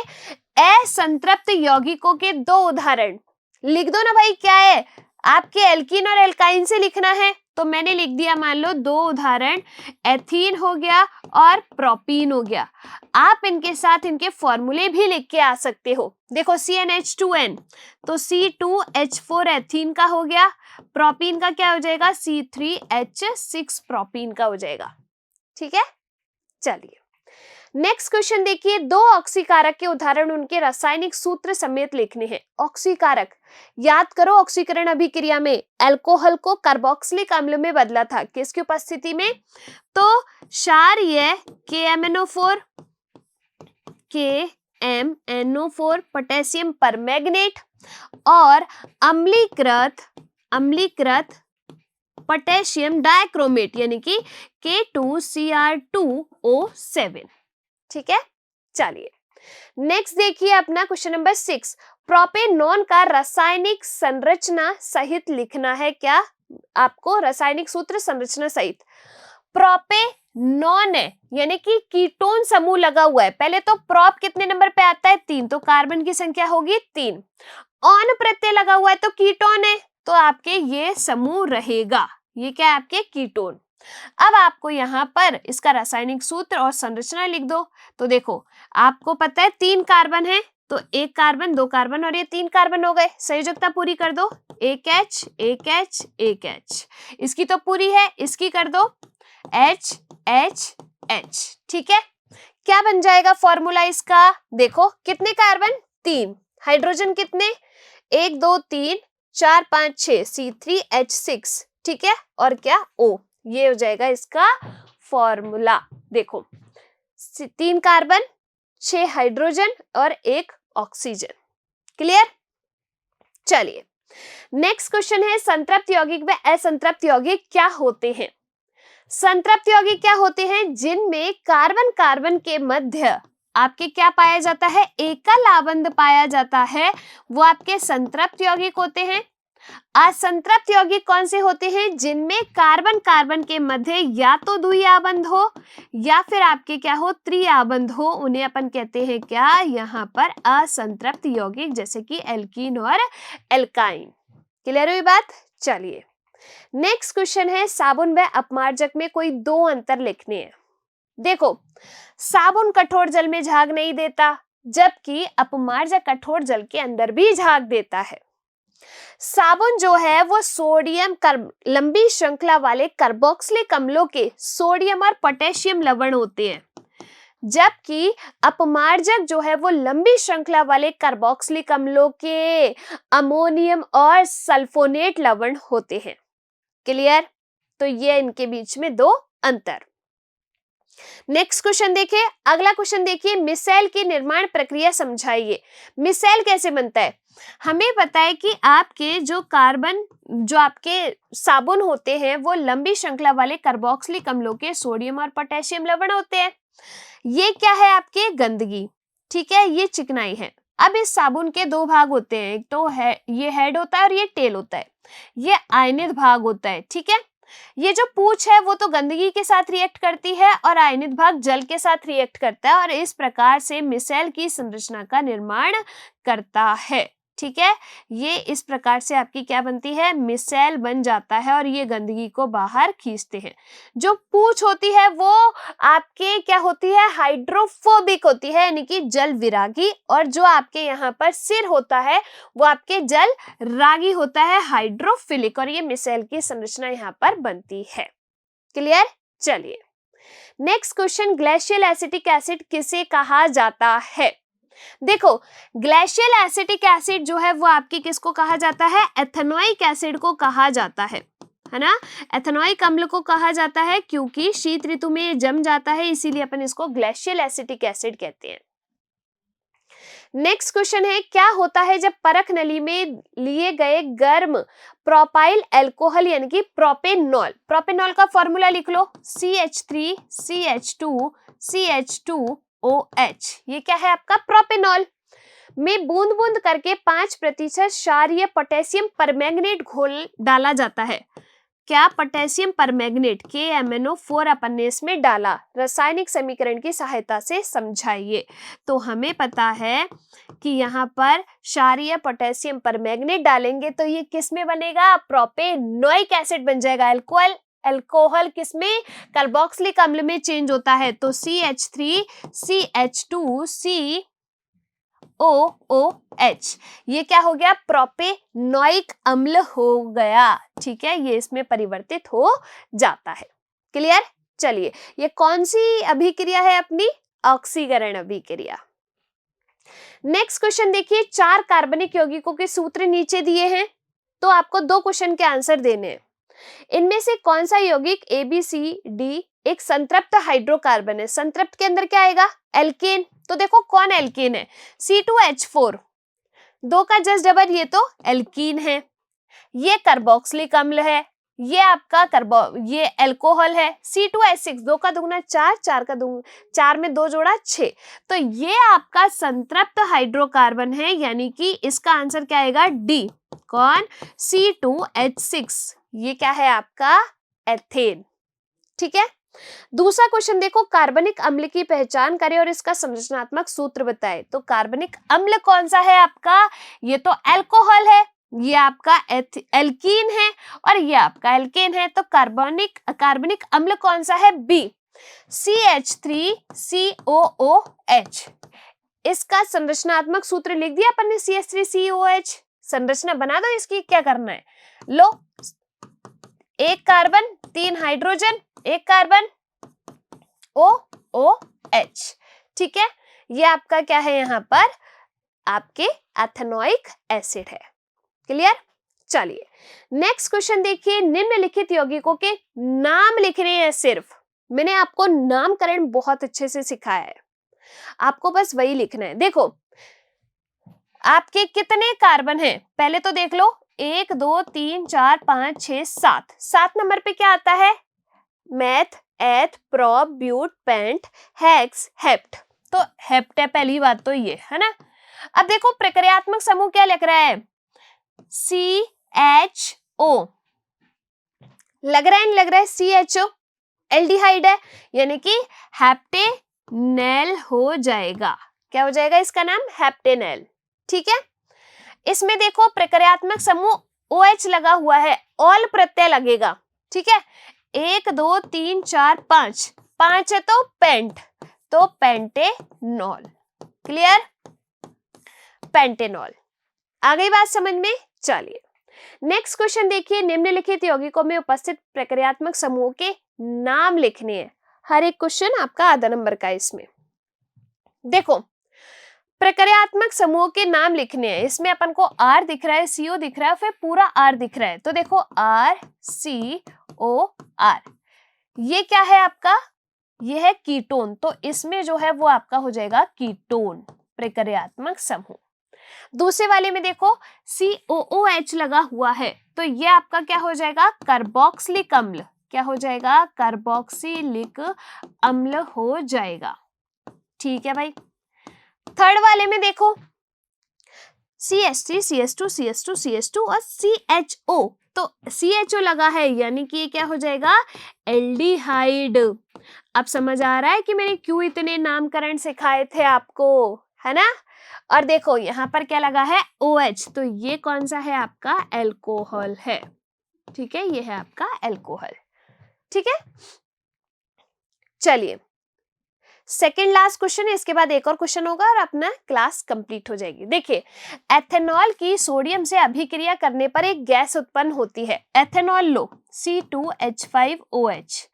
असंतृप्त यौगिकों के 2 उदाहरण लिख दो ना भाई। क्या है आपके? एल्कीन और एल्काइन से लिखना है तो मैंने लिख दिया, मान लो 2 उदाहरण, एथीन हो गया और प्रोपीन हो गया। आप इनके साथ इनके फॉर्मूले भी लिख के आ सकते हो। देखो CnH2n तो C2H4 एथीन का हो गया, प्रोपीन का क्या हो जाएगा? C3H6 प्रोपीन का हो जाएगा। ठीक है, चलिए नेक्स्ट क्वेश्चन देखिए, 2 ऑक्सीकारक के उदाहरण उनके रासायनिक सूत्र समेत लिखने हैं। ऑक्सीकारक याद करो, ऑक्सीकरण अभिक्रिया में अल्कोहल को कार्बोक्सिलिक अम्ल में बदला था। किसकी उपस्थिति में? तो क्षारीय KMNO4 पोटेशियम परमैंगनेट और अम्लीकृत पोटेशियम डाइक्रोमेट यानी कि K2Cr2O7। ठीक है, चलिए नेक्स्ट देखिए अपना क्वेश्चन नंबर 6, प्रोपेनॉन का रासायनिक संरचना सहित लिखना है। क्या आपको? रासायनिक सूत्र संरचना सहित। प्रोपेनॉन है यानी कि कीटोन समूह लगा हुआ है। पहले तो प्रोप कितने नंबर पे आता है? 3, तो कार्बन की संख्या होगी 3। ऑन प्रत्यय लगा हुआ है तो कीटोन है, तो आपके ये समूह रहेगा। ये क्या है? आपके कीटोन। अब आपको यहाँ पर इसका रासायनिक सूत्र और संरचना लिख दो। तो देखो आपको पता है 3 कार्बन है तो 1 कार्बन 2 कार्बन और ये 3 कार्बन हो गए। संयोजकता पूरी कर दो, 1H 1H 1H। इसकी तो पूरी है, इसकी कर दो H H H। ठीक है, क्या बन जाएगा फॉर्मूला इसका? देखो कितने कार्बन? 3। हाइड्रोजन कितने? 1 2 3 4 5 6 C3H6। ठीक है, और क्या? O। ये हो जाएगा इसका फॉर्मूला। देखो 3 कार्बन 6 हाइड्रोजन और 1 ऑक्सीजन। क्लियर? चलिए नेक्स्ट क्वेश्चन है, संतृप्त यौगिक व असंतृप्त यौगिक क्या होते हैं? संतृप्त यौगिक क्या होते हैं? जिनमें कार्बन कार्बन के मध्य आपके क्या पाया जाता है? एकल आबंध पाया जाता है, वो आपके संतृप्त यौगिक होते हैं। असंतृप्त यौगिक कौन से होते हैं? जिनमें कार्बन कार्बन के मध्य या तो द्वि आबंध हो या फिर आपके क्या हो? त्रिआबंध हो। उन्हें अपन कहते हैं क्या? यहाँ पर असंतृप्त यौगिक, जैसे कि एल्कीन और एल्काइन। क्लियर हुई बात? चलिए नेक्स्ट क्वेश्चन है, साबुन व अपमार्जक में कोई 2 अंतर लिखने हैं। देखो साबुन कठोर जल में झाग नहीं देता, जबकि अपमार्जक कठोर जल के अंदर भी झाग देता है। साबुन जो है वो सोडियम लंबी श्रृंखला वाले कार्बोक्सिलिक अम्लों के सोडियम और पोटेशियम लवण होते हैं, जबकि अपमार्जक जो है वो लंबी श्रृंखला वाले कार्बोक्सिलिक अम्लों के अमोनियम और सल्फोनेट लवण होते हैं। क्लियर? तो ये इनके बीच में 2 अंतर। नेक्स्ट क्वेश्चन देखिए, अगला क्वेश्चन देखिए, मिसेल की निर्माण प्रक्रिया समझाइए। मिसेल कैसे बनता है? हमें पता है कि आपके जो कार्बन जो आपके साबुन होते हैं वो लंबी श्रृंखला वाले कार्बोक्सिलिक अम्लों के सोडियम और पोटेशियम लवण होते हैं। ये क्या है? आपके गंदगी। ठीक है, ये चिकनाई है। अब इस साबुन के 2 भाग होते हैं, एक तो है ये हेड होता है और ये टेल होता है। ये आयनित भाग होता है। ठीक है, ये जो पूंछ है वो तो गंदगी के साथ रिएक्ट करती है और आयनित भाग जल के साथ रिएक्ट करता है और इस प्रकार से मिसेल की संरचना का निर्माण करता है। ठीक है, ये इस प्रकार से आपकी क्या बनती है? मिसेल बन जाता है और ये गंदगी को बाहर खींचते हैं। जो पूंछ होती है वो आपके क्या होती है? हाइड्रोफोबिक होती है, यानी कि जल विरागी, और जो आपके यहाँ पर सिर होता है वो आपके जल रागी होता है, हाइड्रोफिलिक, और ये मिसेल की संरचना यहाँ पर बनती है। क्लियर? चलिए next question, glacial acetic acid किसे कहा जाता है? देखो ग्लेशियल एसिटिक एसिड जो है वो आपकी किसको कहा जाता है? एथेनोइक एसिड को कहा जाता है। है ना। एथेनॉइक अम्ल को कहा जाता है क्योंकि शीत ऋतु में जम जाता है, इसीलिए अपन इसको ग्लेशियल एसिटिक एसिड कहते हैं। नेक्स्ट क्वेश्चन है, क्या होता है जब परख नली में लिए गए गर्म प्रोपाइल अल्कोहल यानी कि प्रोपेनॉल, प्रोपेनॉल का फॉर्मूला लिख लो, CH3CH2CH2OH, ये क्या है आपका प्रोपेनॉल, में बूंद बूंद करके 5% क्षारीय पोटेशियम परमैंगनेट घोल डाला जाता है। क्या पोटेशियम परमैंगनेट KMnO4 अपन ने इसमें डाला, रासायनिक समीकरण की सहायता से समझाइए। तो हमें पता है कि यहाँ पर क्षारीय पोटेशियम परमैंगनेट डालेंगे तो ये किस में बनेगा, प्रोपेनोइक एसिड बन जाएगा। अल्कोहल किसमें, कार्बोक्सिलिक अम्ल में चेंज होता है, तो CH3CH2COOH, ये क्या हो गया, प्रोपेनोइक अम्ल हो गया। ठीक है, ये इसमें परिवर्तित हो जाता है। क्लियर। चलिए, ये कौन सी अभिक्रिया है अपनी, ऑक्सीकरण अभिक्रिया। नेक्स्ट क्वेश्चन देखिए, 4 कार्बनिक यौगिकों के सूत्र नीचे दिए हैं, तो आपको 2 क्वेश्चन के आंसर देने हैं। इनमें से कौन सा यौगिक ABCD एक संतृप्त हाइड्रोकार्बन है। संतृप्त के अंदर क्या आएगा, एल्केन। तो देखो कौन एल्केन है, C2H4, 2 का जस्ट डबल, ये तो एल्कीन है। ये कार्बोक्सिलिक अम्ल है, ये आपका ये अल्कोहल है। C2H6, 2 का दुगना 4, 4 में 2 जोड़ा 6, तो ये आपका संतृप्त हाइड्रोकार्बन है, यानी कि इसका आंसर क्या आएगा, D। कौन, C2H6, ये क्या है आपका एथेन। ठीक है। दूसरा क्वेश्चन देखो, कार्बनिक अम्ल की पहचान करें और इसका संरचनात्मक सूत्र बताएं। तो कार्बनिक अम्ल कौन सा है आपका, ये तो अल्कोहल है, ये आपका एल्कीन है और ये आपका एल्केन है। तो कार्बनिक अम्ल कौन सा है, B, CH3COOH। इसका संरचनात्मक सूत्र लिख दिया अपन ने, CH3COOH। संरचना बना दो इसकी, क्या करना है, लो 1 कार्बन 3 हाइड्रोजन, 1 कार्बन OOH। ठीक है, ये आपका क्या है, यहाँ पर आपके एथेनोइक एसिड है। क्लियर। चलिए नेक्स्ट क्वेश्चन देखिए, निम्नलिखित यौगिकों के नाम लिखने हैं सिर्फ। मैंने आपको नामकरण बहुत अच्छे से सिखाया है, आपको बस वही लिखना है। देखो आपके कितने कार्बन हैं, पहले तो देख लो, 1 2 3 4 5 6 7, 7 नंबर पे क्या आता है, meth, eth, prop, but, pent, hex, hept. तो हेप्ट है पहली बात तो ये है ना। अब देखो प्रक्रियात्मक समूह क्या लिख रहा है, CHO, लग रहा है नहीं लग रहा है, CHO एल्डिहाइड है, यानी कि हेप्टेनेल हो जाएगा। क्या हो जाएगा इसका नाम, हेप्टेनेल। ठीक है। इसमें देखो प्रक्रियात्मक समूह OH लगा हुआ है, ऑल प्रत्यय लगेगा। ठीक है, 1 2 3 4 5, 5 है तो पेंट, तो पेंटेनॉल। Clear, pentanol. आ गई बात समझ में। चलिए नेक्स्ट क्वेश्चन देखिए, निम्नलिखित यौगिकों में उपस्थित प्रक्रियात्मक समूहों के नाम लिखने हैं। हर एक क्वेश्चन आपका आधा नंबर का है इसमें। देखो प्रक्रियात्मक समूह के नाम लिखने हैं, इसमें अपन को R दिख रहा है, CO दिख रहा है, फिर पूरा R दिख रहा है। तो देखो RCOR, ये क्या है आपका, ये है कीटोन। तो इसमें जो है वो आपका हो जाएगा कीटोन प्रक्रियात्मक समूह। दूसरे वाले में देखो COOH लगा हुआ है, तो ये आपका क्या हो जाएगा, कार्बोक्सिलिक अम्ल। क्या हो जाएगा, कार्बोक्सिलिक अम्ल हो जाएगा। ठीक है भाई। थर्ड वाले में देखो CH3 CH2 CH2 CH2 और CHO, तो CHO लगा है, यानी कि ये क्या हो जाएगा, एल्डिहाइड। अब समझ आ रहा है कि मैंने क्यों इतने नामकरण सिखाए थे आपको, है ना। और देखो यहाँ पर क्या लगा है, OH, तो ये कौन सा है आपका, अल्कोहल है। ठीक है, ये है आपका अल्कोहल। ठीक है। चलिए सेकेंड लास्ट क्वेश्चन है, इसके बाद एक और क्वेश्चन होगा और अपना क्लास कंप्लीट हो जाएगी। देखिए एथेनॉल की सोडियम से अभिक्रिया करने पर एक गैस उत्पन्न होती है, एथेनॉल लो, C2H5OH।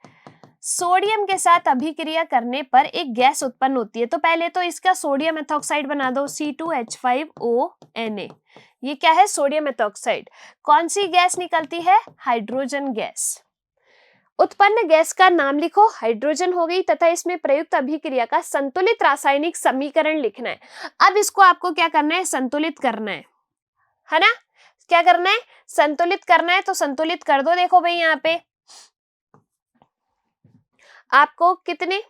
सोडियम के साथ अभिक्रिया करने पर एक गैस उत्पन्न होती है। तो पहले तो इसका सोडियम एथॉक्साइड बना दो, C2H5ONa। ये क्या है? Sodium ethoxide. कौन सी गैस निकलती है? Hydrogen gas. उत्पन्न गैस का नाम लिखो, हाइड्रोजन हो गई, तथा इसमें प्रयुक्त अभिक्रिया का संतुलित रासायनिक समीकरण लिखना है। अब इसको आपको क्या करना है? संतुलित करना है ना? क्या करना है? संतुलित करना है। तो संतुलित कर दो। देखो भाई यहाँ पे आपको कितने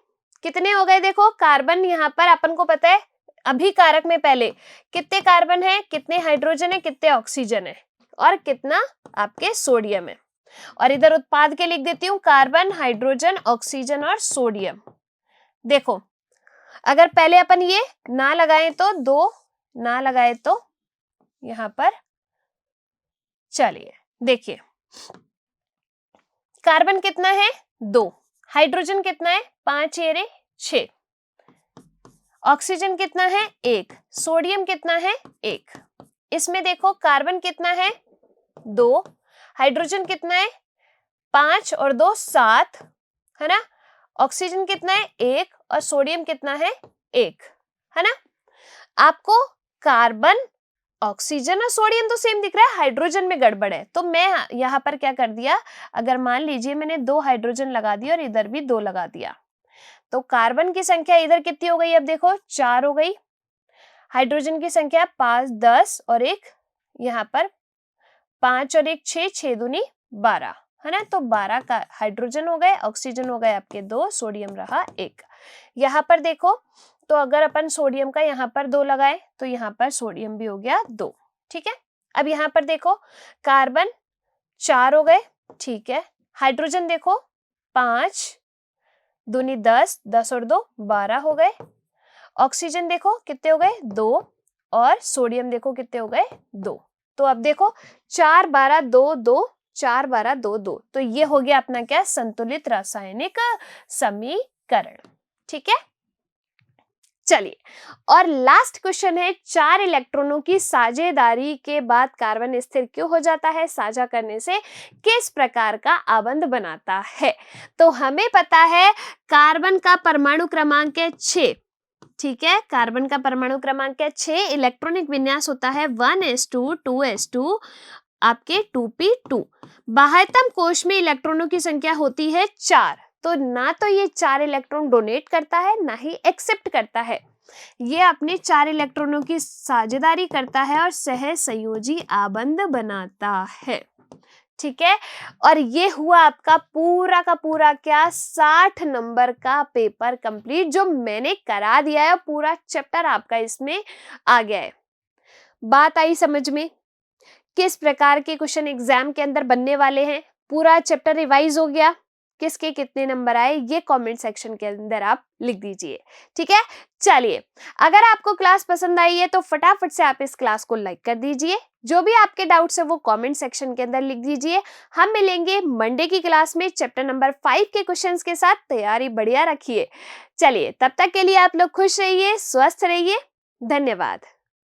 कितने हो गए? देखो कार्बन यहाँ पर अपन को पता है अभिकारक में पहले कितने कार्बन है, कितने हाइड्रोजन है, कितने ऑक्सीजन है और कितना आपके सोडियम है। और इधर उत्पाद के लिख देती हूँ कार्बन, हाइड्रोजन, ऑक्सीजन और सोडियम। देखो अगर पहले अपन ये ना लगाए तो 2, ना लगाए तो यहां पर, चलिए देखिए कार्बन कितना है? 2, हाइड्रोजन कितना है? 5 एरे 6, ऑक्सीजन कितना है? 1, सोडियम कितना है? 1। इसमें देखो कार्बन कितना है? 2, हाइड्रोजन कितना है? 5 और 2 7, है ना? ऑक्सीजन कितना है? 1 और सोडियम कितना है? 1, है ना? आपको कार्बन, ऑक्सीजन और सोडियम तो सेम दिख रहा है, हाइड्रोजन में गड़बड़ है। तो मैं यहाँ पर क्या कर दिया, अगर मान लीजिए मैंने 2 हाइड्रोजन लगा दिया और इधर भी 2 लगा दिया, तो कार्बन की संख्या इधर कितनी हो गई? अब देखो 4 हो गई। हाइड्रोजन की संख्या 5 10 और एक यहाँ पर 5 और 1 6, 6 दूनी 12, है ना? तो 12 का हाइड्रोजन हो गए, ऑक्सीजन हो गए आपके 2, सोडियम रहा 1। यहाँ पर देखो तो अगर अपन सोडियम का यहाँ पर 2 लगाए तो यहाँ पर सोडियम भी हो गया 2, ठीक है। अब यहाँ पर देखो कार्बन 4 हो गए, ठीक है। हाइड्रोजन देखो 5 दूनी 10, 10 और 2 12 हो गए। ऑक्सीजन देखो कितने हो गए? 2 और सोडियम देखो कितने हो गए? 2। तो अब देखो 4 12 2 2, 4 12 2 2, तो ये हो गया अपना क्या? संतुलित रासायनिक समीकरण, ठीक है। चलिए और लास्ट क्वेश्चन है, 4 इलेक्ट्रॉनों की साझेदारी के बाद कार्बन स्थिर क्यों हो जाता है? साझा करने से किस प्रकार का आबंध बनाता है? तो हमें पता है कार्बन का परमाणु क्रमांक है 6, ठीक है। कार्बन का परमाणु क्रमांक है 6, इलेक्ट्रॉनिक विन्यास होता है 1s2 2s2 आपके 2p2। बाह्यतम कोश में इलेक्ट्रॉनों की संख्या होती है 4, तो ना तो ये 4 इलेक्ट्रॉन डोनेट करता है ना ही एक्सेप्ट करता है, ये अपने 4 इलेक्ट्रॉनों की साझेदारी करता है और सह संयोजी आबंध बनाता है, ठीक है। और ये हुआ आपका पूरा का पूरा क्या? 60 नंबर का पेपर कंप्लीट, जो मैंने करा दिया है। पूरा चैप्टर आपका इसमें आ गया है। बात आई समझ में? किस प्रकार के क्वेश्चन एग्जाम के अंदर बनने वाले हैं? पूरा चैप्टर रिवाइज हो गया। किसके कितने नंबर आए ये कमेंट सेक्शन के अंदर आप लिख दीजिए, ठीक है। चलिए अगर आपको क्लास पसंद आई है तो फटाफट से आप इस क्लास को लाइक कर दीजिए। जो भी आपके डाउट्स है वो कमेंट सेक्शन के अंदर लिख दीजिए। हम मिलेंगे मंडे की क्लास में चैप्टर नंबर 5 के क्वेश्चंस के साथ। तैयारी बढ़िया रखिए। चलिए तब तक के लिए आप लोग खुश रहिए, स्वस्थ रहिए। धन्यवाद।